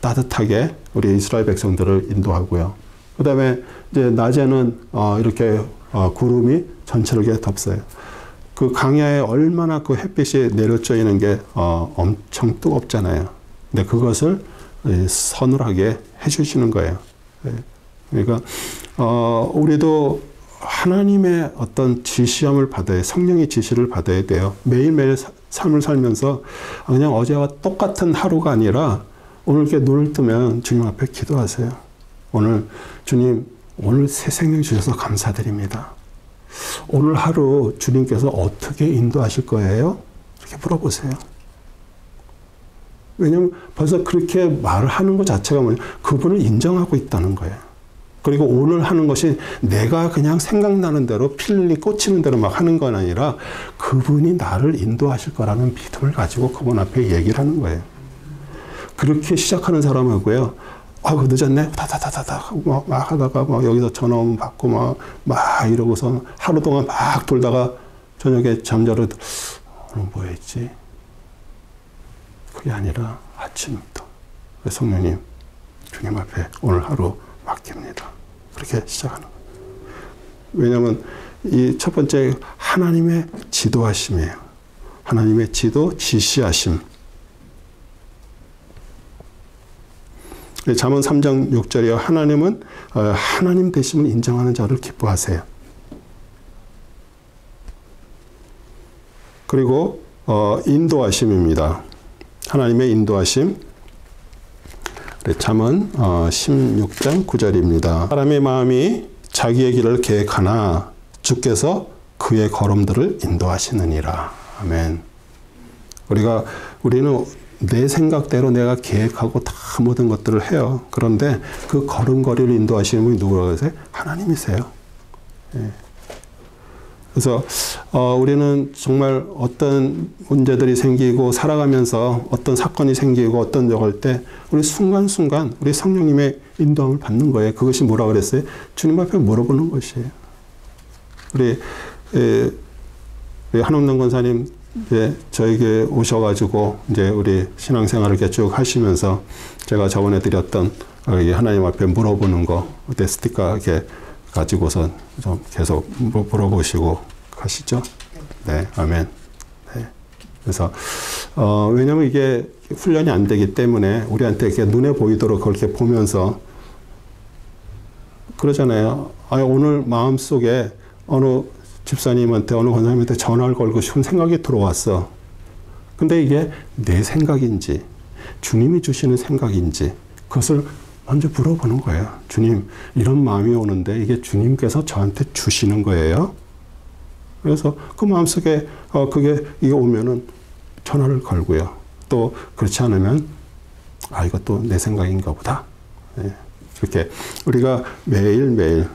따뜻하게 우리 이스라엘 백성들을 인도하고요. 그 다음에 이제 낮에는 이렇게 구름이 전체를 이렇게 덮어요. 그 강야에 얼마나 그 햇빛이 내려쬐는 게 엄청 뜨겁잖아요. 근데 그것을 서늘하게 해주시는 거예요. 그러니까 우리도 하나님의 어떤 지시함을 받아야, 성령의 지시를 받아야 돼요. 매일매일 삶을 살면서 그냥 어제와 똑같은 하루가 아니라 오늘 이렇게 눈을 뜨면 주님 앞에 기도하세요. 오늘 주님, 오늘 새 생명 주셔서 감사드립니다. 오늘 하루 주님께서 어떻게 인도하실 거예요? 이렇게 물어보세요. 왜냐하면 벌써 그렇게 말을 하는 것 자체가 뭐냐, 그분을 인정하고 있다는 거예요. 그리고 오늘 하는 것이 내가 그냥 생각나는 대로 필리 꽂히는 대로 막 하는 건 아니라 그분이 나를 인도하실 거라는 믿음을 가지고 그분 앞에 얘기를 하는 거예요. 그렇게 시작하는 사람하고요. 늦었네? 다다다다다. 막 하다가 막 여기서 전화 오면 받고 막 이러고서 하루 동안 막 돌다가 저녁에 잠자러 오늘 뭐 했지? 그게 아니라 아침부터 성령님, 주님 앞에 오늘 하루 맡깁니다. 그렇게 시작하는 거예요. 왜냐하면 이 첫 번째 하나님의 지도하심이에요. 하나님의 지도, 지시하심. 잠언 3장 6절이요. 하나님은 하나님 되심을 인정하는 자를 기뻐하세요. 그리고 인도하심입니다. 하나님의 인도하심. 잠언 16장 9절입니다. 사람의 마음이 자기의 길을 계획하나 주께서 그의 걸음들을 인도하시느니라. 아멘. 우리는 내 생각대로 내가 계획하고 다 모든 것들을 해요. 그런데 그 걸음걸이를 인도하시는 분이 누구라고 하세요? 하나님이세요. 예. 그래서 우리는 정말 어떤 문제들이 생기고 살아가면서 어떤 사건이 생기고 어떤 적 할 때 우리 순간순간 우리 성령님의 인도함을 받는 거예요. 그것이 뭐라 그랬어요? 주님 앞에 물어보는 것이에요. 우리 한옥남 권사님 저에게 오셔가지고 이제 우리 신앙생활을 이렇게 쭉 하시면서 제가 저번에 드렸던 하나님 앞에 물어보는 거, 그때 스티커 이렇게 가지고서 좀 계속 물어보시고 가시죠. 네, 아멘. 네. 그래서 왜냐하면 이게 훈련이 안 되기 때문에 우리한테 이렇게 눈에 보이도록 그렇게 보면서 그러잖아요. 오늘 마음속에 어느 집사님한테 어느 권사님한테 전화를 걸고 싶은 생각이 들어왔어. 근데 이게 내 생각인지 주님이 주시는 생각인지 그것을 먼저 물어보는 거예요. 주님, 이런 마음이 오는데 이게 주님께서 저한테 주시는 거예요. 그래서 그 마음속에 이게 오면은 전화를 걸고요. 또 그렇지 않으면 이것도 내 생각인가 보다. 네. 이렇게 우리가 매일매일,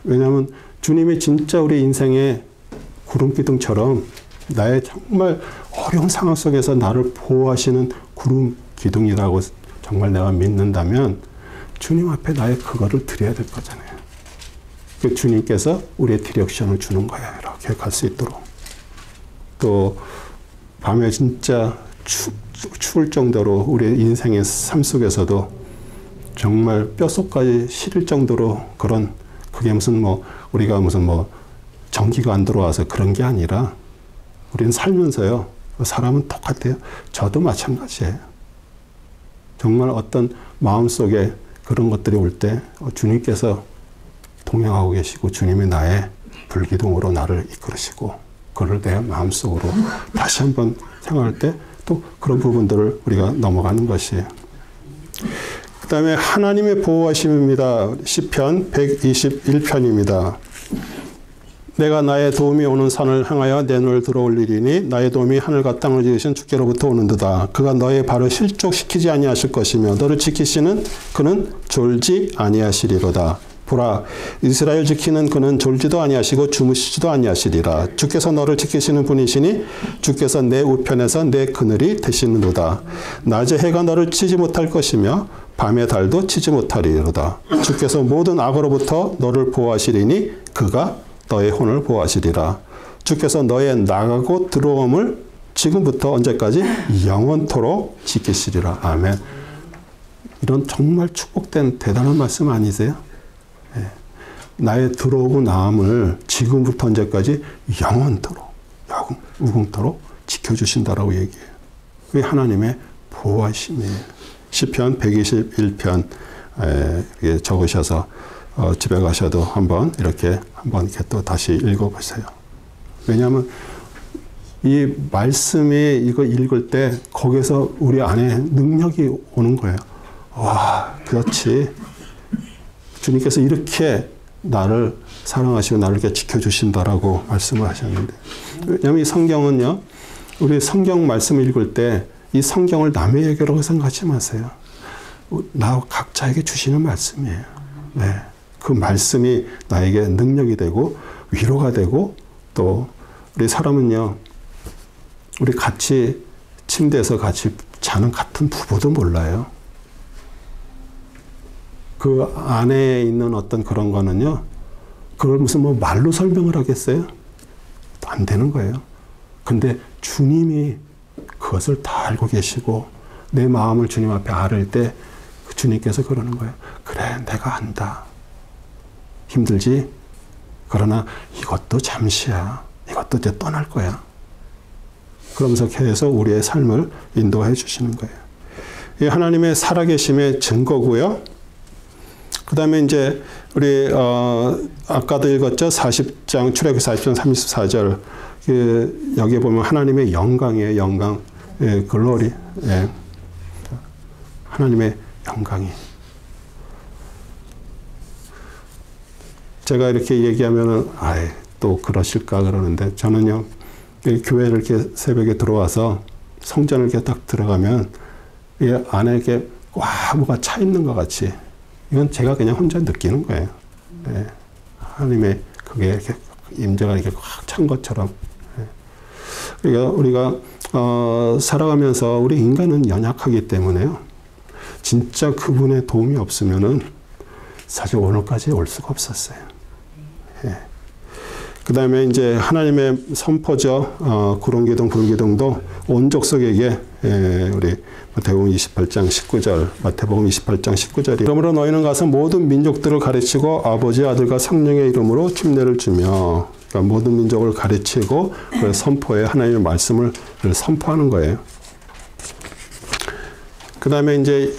왜냐하면 주님이 진짜 우리 인생의 구름기둥처럼 나의 정말 어려운 상황 속에서 나를 보호하시는 구름기둥이라고 정말 내가 믿는다면 주님 앞에 나의 그거를 드려야 될 거잖아요. 그 주님께서 우리의 디렉션을 주는 거야. 이렇게 갈 수 있도록. 또 밤에 진짜 추울 정도로 우리의 인생의 삶 속에서도 정말 뼛속까지 시릴 정도로 그런, 그게 무슨 우리가 무슨 전기가 안 들어와서 그런 게 아니라 우리는 살면서요. 사람은 똑같아요. 저도 마찬가지예요. 정말 어떤 마음속에 그런 것들이 올 때 주님께서 동행하고 계시고 주님이 나의 불기둥으로 나를 이끌으시고 그걸 내 마음속으로 다시 한번 생각할 때 또 그런 부분들을 우리가 넘어가는 것이에요. 그 다음에 하나님의 보호하심입니다. 시편 121편입니다. 내가 나의 도움이 오는 산을 향하여 내 눈을 들어 올리리니 나의 도움이 하늘과 땅을 지으신 주께로부터 오는도다. 그가 너의 발을 실족시키지 아니하실 것이며 너를 지키시는 그는 졸지 아니하시리로다. 보라, 이스라엘 지키는 그는 졸지도 아니하시고 주무시지도 아니하시리라. 주께서 너를 지키시는 분이시니 주께서 내 우편에서 내 그늘이 되시는도다. 낮에 해가 너를 치지 못할 것이며 밤의 달도 치지 못하리로다. 주께서 모든 악으로부터 너를 보호하시리니 그가 너의 혼을 보호하시리라. 주께서 너의 나가고 들어옴을 지금부터 언제까지 영원토록 지키시리라. 아멘. 이런 정말 축복된 대단한 말씀 아니세요? 네. 나의 들어오고 나옴을 지금부터 언제까지 영원토록, 무궁토록 지켜주신다라고 얘기해요. 그게 하나님의 보호하심이에요. 시편 121편 적으셔서 집에 가셔도 한번 이렇게 또 다시 읽어보세요. 왜냐하면 이 말씀이 이거 읽을 때 거기서 우리 안에 능력이 오는 거예요. 와, 그렇지. 주님께서 이렇게 나를 사랑하시고 나를 이렇게 지켜주신다라고 말씀을 하셨는데. 왜냐하면 이 성경은요, 우리 성경 말씀을 읽을 때 이 성경을 남의 얘기라고 생각하지 마세요. 나 각자에게 주시는 말씀이에요. 네. 그 말씀이 나에게 능력이 되고 위로가 되고 또 우리 사람은요, 우리 같이 침대에서 같이 자는 같은 부부도 몰라요. 그 안에 있는 어떤 그런 거는요, 그걸 무슨 뭐 말로 설명을 하겠어요? 안 되는 거예요. 근데 주님이 그것을 다 알고 계시고 내 마음을 주님 앞에 아를 때 주님께서 그러는 거예요. 그래, 내가 안다. 힘들지? 그러나 이것도 잠시야. 이것도 이제 떠날 거야. 그러면서 계속 우리의 삶을 인도해 주시는 거예요. 이 하나님의 살아계심의 증거고요. 그 다음에 이제 우리 아까도 읽었죠. 40장 출애굽기 40장 34절 여기에 보면 하나님의 영광이에요. 영광. 예, 글로리. 예. 하나님의 영광이. 제가 이렇게 얘기하면은 또 그러실까 그러는데 저는요, 교회를 이렇게 새벽에 들어와서 성전을 이렇게 딱 들어가면 이 안에 이렇게 와 뭐가 차 있는 것 같이, 이건 제가 그냥 혼자 느끼는 거예요. 예. 하나님의 그게 이렇게 임재가 이렇게 확 찬 것처럼. 예. 그러니까 우리가 살아가면서 우리 인간은 연약하기 때문에요. 진짜 그분의 도움이 없으면은 사실 오늘까지 올 수가 없었어요. 예. 그 다음에 이제 하나님의 선포죠. 구름기둥, 불기둥도 온 족속에게 우리 마태복음 28장 19절, 마태복음 28장 19절이 그러므로 너희는 가서 모든 민족들을 가르치고 아버지, 아들과 성령의 이름으로 침례를 주며, 그러니까 모든 민족을 가르치고 선포해 하나님의 말씀을 선포하는 거예요. 그 다음에 이제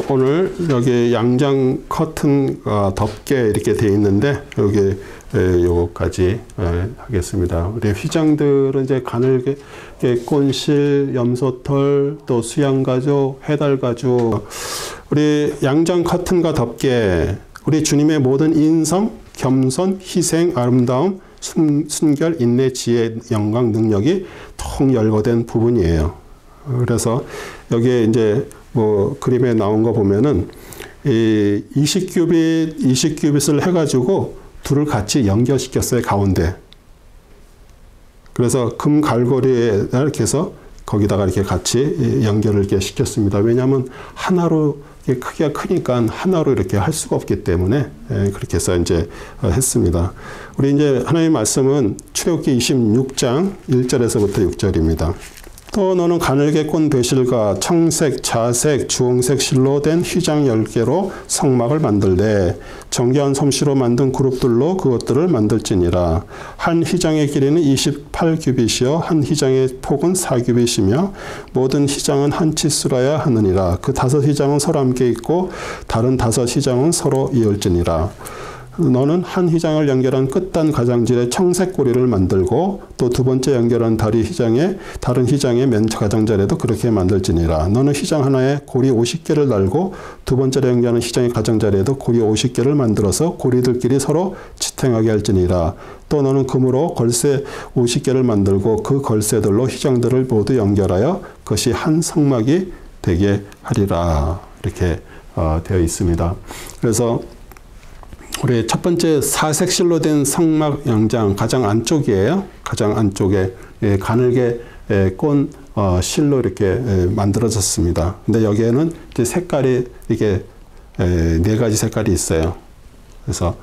오늘 여기 양장 커튼 덮개 이렇게 돼 있는데 여기 요거까지 하겠습니다. 우리 휘장들은 이제 가늘게 꼰실, 염소털, 또 수양가죽, 해달가죽, 우리 양장 커튼과 덮개, 우리 주님의 모든 인성, 겸손, 희생, 아름다움, 순결, 인내, 지혜, 영광, 능력이 통 열거된 부분이에요. 그래서 여기에 이제 뭐 그림에 나온 거 보면은 이 20규빗을 해가지고 둘을 같이 연결시켰어요, 가운데. 그래서 금 갈고리에 이렇게 해서 거기다가 이렇게 같이 연결을 이렇게 시켰습니다. 왜냐하면 하나로 크기가 크니까 하나로 이렇게 할 수가 없기 때문에 그렇게 해서 이제 했습니다. 우리 이제 하나님의 말씀은 출애굽기 26장 1절에서부터 6절입니다. 또 너는 가늘게 꼰 배실과 청색, 자색, 주홍색 실로 된 휘장 10개로 성막을 만들되 정교한 솜씨로 만든 그룹들로 그것들을 만들지니라. 한 휘장의 길이는 28규빗이요 한 휘장의 폭은 4규빗이며 모든 휘장은 한 치수라야 하느니라. 그 5휘장은 서로 함께 있고 다른 5휘장은 서로 이을지니라. 너는 한 휘장을 연결한 끝단 가장질에 청색 고리를 만들고 또 두 번째 연결한 다른 휘장의 맨 가장자리에도 그렇게 만들지니라. 너는 휘장 하나에 고리 50개를 달고 두 번째로 연결하는 휘장의 가장자리에도 고리 50개를 만들어서 고리들끼리 서로 지탱하게 할지니라. 또 너는 금으로 걸쇠 50개를 만들고 그 걸쇠들로 휘장들을 모두 연결하여 그것이 한 성막이 되게 하리라. 이렇게 되어 있습니다. 그래서 우리 첫 번째 사색실로 된 성막 양장 가장 안쪽이에요. 가장 안쪽에 가늘게 꼰 실로 이렇게 만들어졌습니다. 근데 여기에는 이제 색깔이 이게 4가지 색깔이 있어요. 그래서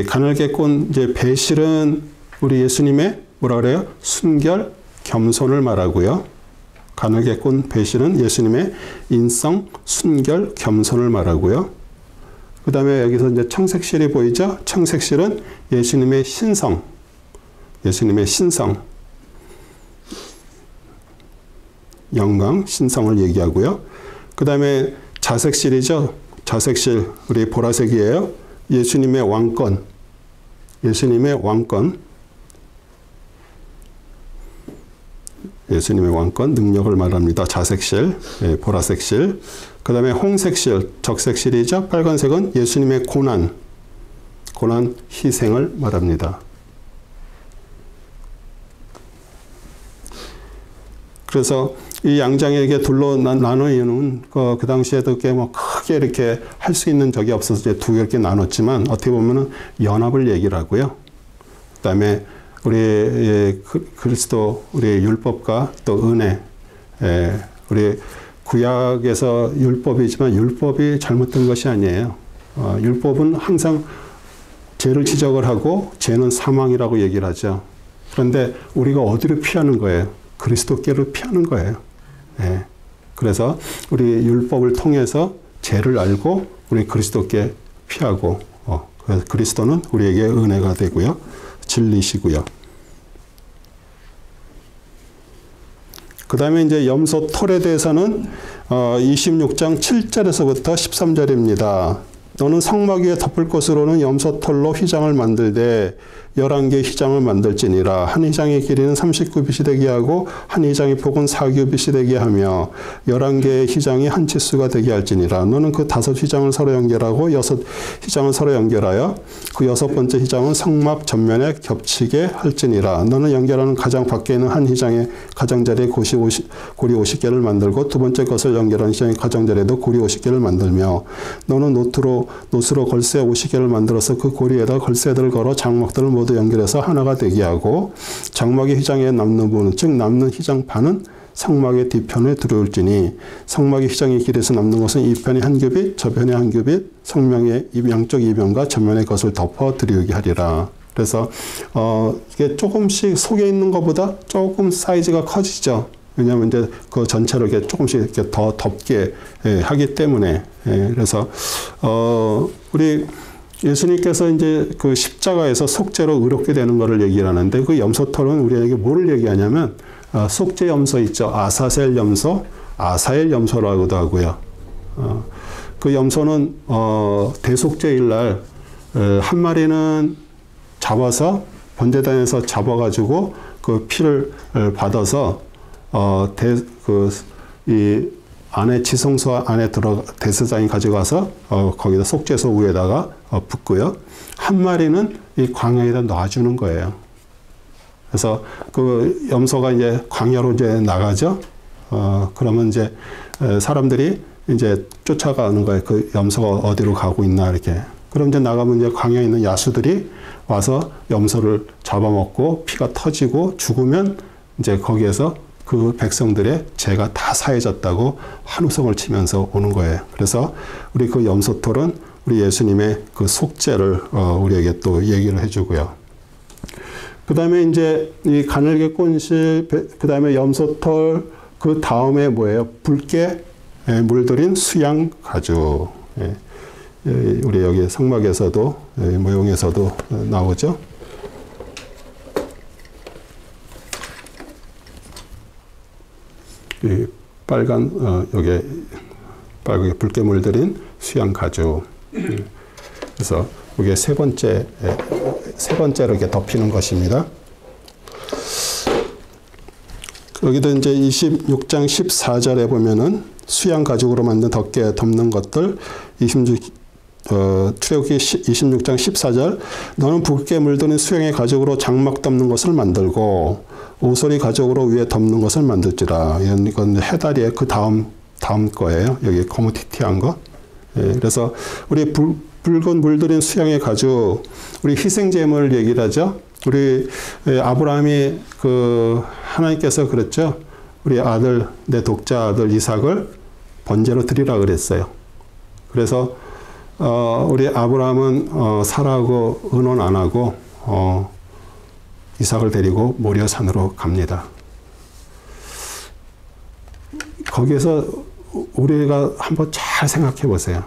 가늘게 꼰 이제 배실은 우리 예수님의 뭐라 그래요? 순결, 겸손을 말하고요. 가늘게 꼰 배실은 예수님의 인성, 순결, 겸손을 말하고요. 그 다음에 여기서 이제 청색실이 보이죠? 청색실은 예수님의 신성, 예수님의 신성, 영광, 신성을 얘기하고요. 그 다음에 자색실이죠? 자색실, 우리 보라색이에요. 예수님의 왕권, 예수님의 왕권, 예수님의 왕권, 능력을 말합니다. 자색실, 보라색실. 그 다음에 홍색실, 적색실이죠. 빨간색은 예수님의 고난, 희생을 말합니다. 그래서 이 양장에 이렇게 둘로 나눈 이유는 그 당시에도 뭐 크게 이렇게 할 수 있는 적이 없어서 이제 두 개 이렇게 나눴지만 어떻게 보면은 연합을 얘기를 하고요. 그 다음에 우리 그리스도, 우리 율법과 또 은혜, 우리 구약에서 율법이지만 율법이 잘못된 것이 아니에요. 율법은 항상 죄를 지적을 하고 죄는 사망이라고 얘기를 하죠. 그런데 우리가 어디로 피하는 거예요? 그리스도께로 피하는 거예요. 그래서 우리 율법을 통해서 죄를 알고 우리 그리스도께 피하고 그래서 그리스도는 우리에게 은혜가 되고요. 진리시고요. 그 다음에 이제 염소 털에 대해서는 26장 7절에서부터 13절입니다. 너는 성막 위에 덮을 것으로는 염소 털로 휘장을 만들되 11개의 휘장을 만들지니라. 한 휘장의 길이는 39빗이 되게 하고 한 휘장의 폭은 4규빗이 되게 하며 11개의 휘장이 한 치수가 되게 할지니라. 너는 그 5휘장을 서로 연결하고 6휘장을 서로 연결하여 그 6번째 휘장은 성막 전면에 겹치게 할지니라. 너는 연결하는 가장 밖에 있는 한 휘장의 가장자리에 고리 50개를 만들고 두 번째 것을 연결하는 휘장의 가장자리에도 고리 50개를 만들며 너는 노트로 걸쇠 50개를 만들어서 그 고리에다 걸쇠들을 걸어 장막들을 모두 연결해서 하나가 되게 하고 장막의 휘장에 남는 부분, 즉 남는 휘장 반은 성막의 뒤편에 들어올지니 성막의 휘장의 길에서 남는 것은 이편에 한 규빗, 저편에 한 규빗, 성막의 양쪽 이변과 전면의 것을 덮어 드리우게 하리라. 그래서 이게 조금씩 속에 있는 것보다 조금 사이즈가 커지죠. 왜냐하면 이제 그 전체를 이렇게 조금씩 이렇게 더 덮게 하기 때문에 그래서 우리 예수님께서 이제 그 십자가에서 속죄로 의롭게 되는 것을 얘기를 하는데 그 염소털은 우리에게 뭐를 얘기하냐면 속죄 염소 있죠. 아사셀 염소, 아사엘 염소라고도 하고요. 그 염소는 대속죄일 날 한 마리는 잡아서 번제단에서 잡아가지고 그 피를 받아서 이 안에 지성소 안에 대제사장이 가져가서 거기다 속죄소 위에다가 붓고요. 한 마리는 이 광야에다 놔주는 거예요. 그래서 그 염소가 이제 광야로 이제 나가죠. 그러면 이제 사람들이 이제 쫓아가는 거예요. 그 염소가 어디로 가고 있나 이렇게. 그럼 이제 나가면 이제 광야에 있는 야수들이 와서 염소를 잡아먹고 피가 터지고 죽으면 이제 거기에서 그 백성들의 죄가 다 사해졌다고 환호성을 치면서 오는 거예요. 그래서 우리 그 염소털은 우리 예수님의 그 속죄를 우리에게 또 얘기를 해주고요. 그 다음에 이제 이 가늘게 꼰실, 그 다음에 염소털, 그 다음에 뭐예요? 붉게 물들인 수양 가죽. 우리 여기 성막에서도 모형에서도 나오죠. 이 빨간 여기 빨갛게 붉게 물들인 수양 가죽. 그래서 이게 세 번째로 이렇게 덮이는 것입니다. 여기도 이제 26장 14절에 보면은 수양 가죽으로 만든 덮개 덮는 것들, 출애굽기 26장 14절, 너는 붉게 물드는 수양의 가죽으로 장막 덮는 것을 만들고 오소리 가죽으로 위에 덮는 것을 만들지라. 이건 해다리의 그 다음 거예요. 여기 거무튀튀한 거. 그래서 우리 붉은 물들인 수양의 가죽, 우리 희생제물 얘기를 하죠. 우리 아브라함이 하나님께서 그랬죠. 우리 아들, 내 독자 아들 이삭을 번제로 드리라 그랬어요. 그래서 우리 아브라함은 사라하고 의논 안 하고 이삭을 데리고 모리아 산으로 갑니다. 거기에서 우리가 한번 잘 생각해 보세요.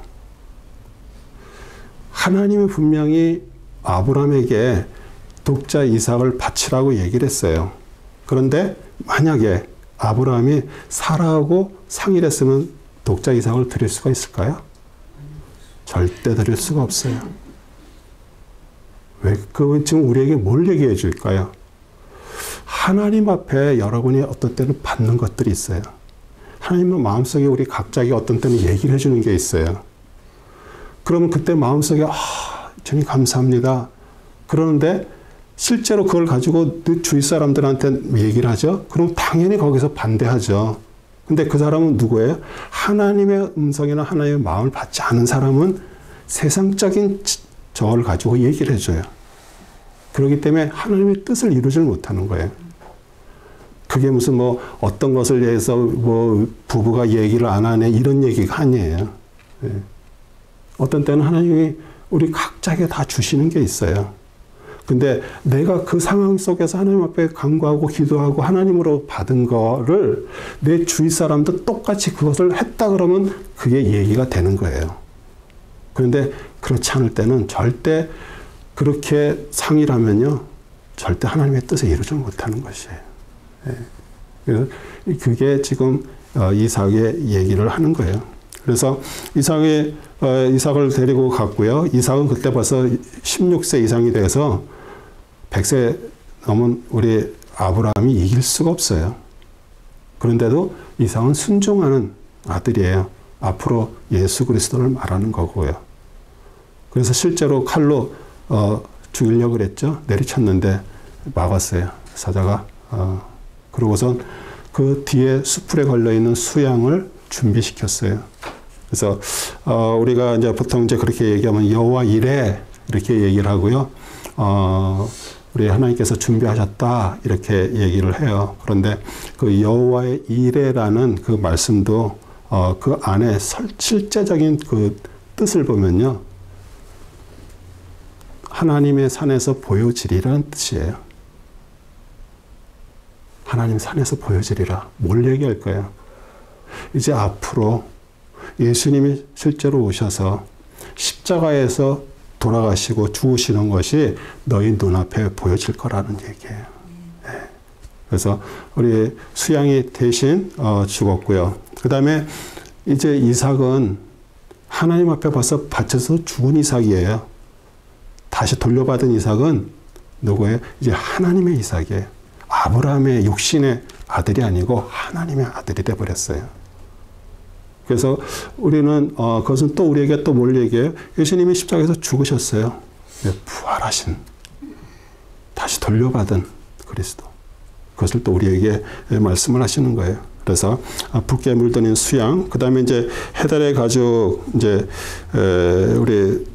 하나님은 분명히 아브라함에게 독자 이삭을 바치라고 얘기를 했어요. 그런데 만약에 아브라함이 사라하고 상의를 했으면 독자 이삭을 드릴 수가 있을까요? 절대 드릴 수가 없어요. 왜? 그건 지금 우리에게 뭘 얘기해 줄까요? 하나님 앞에 여러분이 어떤 때는 받는 것들이 있어요. 하나님은 마음속에 우리 각자에게 어떤 때는 얘기를 해주는 게 있어요. 그러면 그때 마음속에 주님 감사합니다. 그러는데 실제로 그걸 가지고 주위 사람들한테 얘기를 하죠. 그럼 당연히 거기서 반대하죠. 근데 그 사람은 누구예요? 하나님의 음성이나 하나님의 마음을 받지 않은 사람은 세상적인 저를 가지고 얘기를 해줘요. 그렇기 때문에 하나님의 뜻을 이루질 못하는 거예요. 그게 무슨 어떤 것을 위해서 부부가 얘기를 안 하네 이런 얘기가 아니에요. 어떤 때는 하나님이 우리 각자에게 다 주시는 게 있어요. 근데 내가 그 상황 속에서 하나님 앞에 간구하고 기도하고 하나님으로 받은 거를 내 주위 사람도 똑같이 그것을 했다 그러면 그게 얘기가 되는 거예요. 그런데 그렇지 않을 때는 절대 그렇게 상의를 하면요. 절대 하나님의 뜻을 이루지 못하는 것이에요. 그래서 그게 지금 이삭의 얘기를 하는 거예요. 그래서 이삭을 데리고 갔고요. 이삭은 그때 벌써 16세 이상이 돼서 100세 넘은 우리 아브라함이 이길 수가 없어요. 그런데도 이삭은 순종하는 아들이에요. 앞으로 예수 그리스도를 말하는 거고요. 그래서 실제로 칼로 죽이려고 그랬죠. 내리쳤는데 막았어요. 사자가. 그러고선 그 뒤에 수풀에 걸려있는 수양을 준비시켰어요. 그래서 우리가 이제 보통 이제 그렇게 얘기하면 여호와 이레 이렇게 얘기를 하고요. 우리 하나님께서 준비하셨다 이렇게 얘기를 해요. 그런데 그 여호와의 이레라는 그 말씀도 그 안에 실제적인 그 뜻을 보면요. 하나님의 산에서 보여지리라는 뜻이에요. 하나님 산에서 보여지리라. 뭘 얘기할 거예요? 이제 앞으로 예수님이 실제로 오셔서 십자가에서 돌아가시고 죽으시는 것이 너희 눈앞에 보여질 거라는 얘기예요. 네. 그래서 우리 수양이 대신 죽었고요. 그 다음에 이제 이삭은 하나님 앞에 벌써 바쳐서 죽은 이삭이에요. 다시 돌려받은 이삭은 누구예요? 이제 하나님의 이삭이에요. 아브라함의 육신의 아들이 아니고 하나님의 아들이 되어버렸어요. 그래서 우리는 그것은 또 우리에게 또 뭘 얘기해요? 예수님이 십자가에서 죽으셨어요. 부활하신 다시 돌려받은 그리스도. 그것을 또 우리에게 말씀을 하시는 거예요. 그래서 붉게 물드는 수양, 그 다음에 이제 해달의 가죽, 이제 우리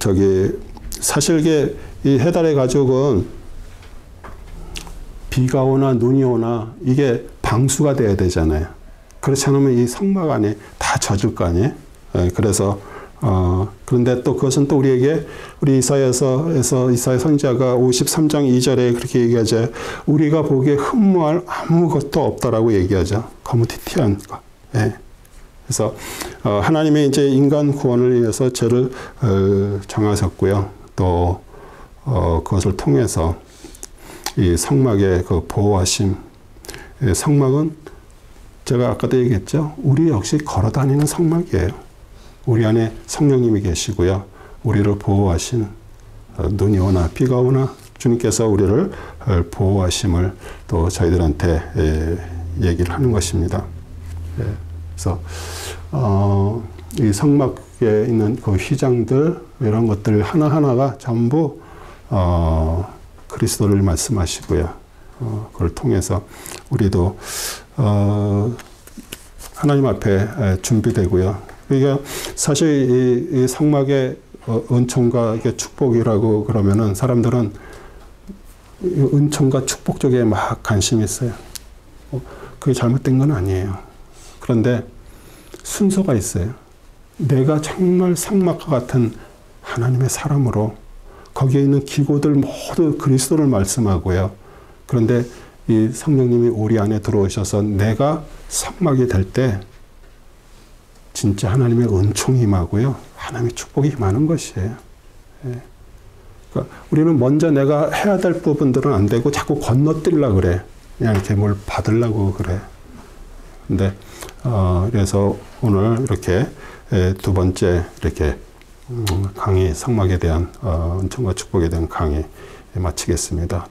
사실 이 해달의 가죽은 비가 오나 눈이 오나 이게 방수가 돼야 되잖아요. 그렇지 않으면 이 성막 안에 다 젖을 거 아니에요. 그래서 그런데 또 그것은 또 우리에게 우리 이사야 선지자가 53장 2절에 그렇게 얘기하죠. 우리가 보기에 흠모할 아무것도 없다라고 얘기하죠. 거무튀튀한 것. 예. 그래서 하나님의 이제 인간 구원을 위해서 죄를 정하셨고요. 또 그것을 통해서 이 성막의 그 보호하심, 성막은 제가 아까도 얘기했죠. 우리 역시 걸어다니는 성막이에요. 우리 안에 성령님이 계시고요. 우리를 보호하신 눈이 오나 비가 오나 주님께서 우리를 보호하심을 또 저희들한테 얘기를 하는 것입니다. 그래서 이 성막에 있는 그 휘장들 이런 것들 하나하나가 전부 그리스도를 말씀하시고요. 그걸 통해서 우리도 하나님 앞에 준비되고요. 그러니까 사실 이 성막의 은총과 이게 축복이라고 그러면은 사람들은 은총과 축복 쪽에 막 관심이 있어요. 그게 잘못된 건 아니에요. 그런데 순서가 있어요. 내가 정말 성막과 같은 하나님의 사람으로 거기에 있는 기고들 모두 그리스도를 말씀하고요. 그런데 이 성령님이 우리 안에 들어오셔서 내가 성막이 될 때 진짜 하나님의 은총이 임하고요. 하나님의 축복이 임하는 것이에요. 예. 그러니까 우리는 먼저 내가 해야 될 부분들은 안 되고 자꾸 건너뛰려고 그래. 그냥 이렇게 뭘 받으려고 그래. 근데 그래서 오늘 이렇게 두 번째 이렇게 강의 성막에 대한 은총과 축복에 대한 강의 마치겠습니다.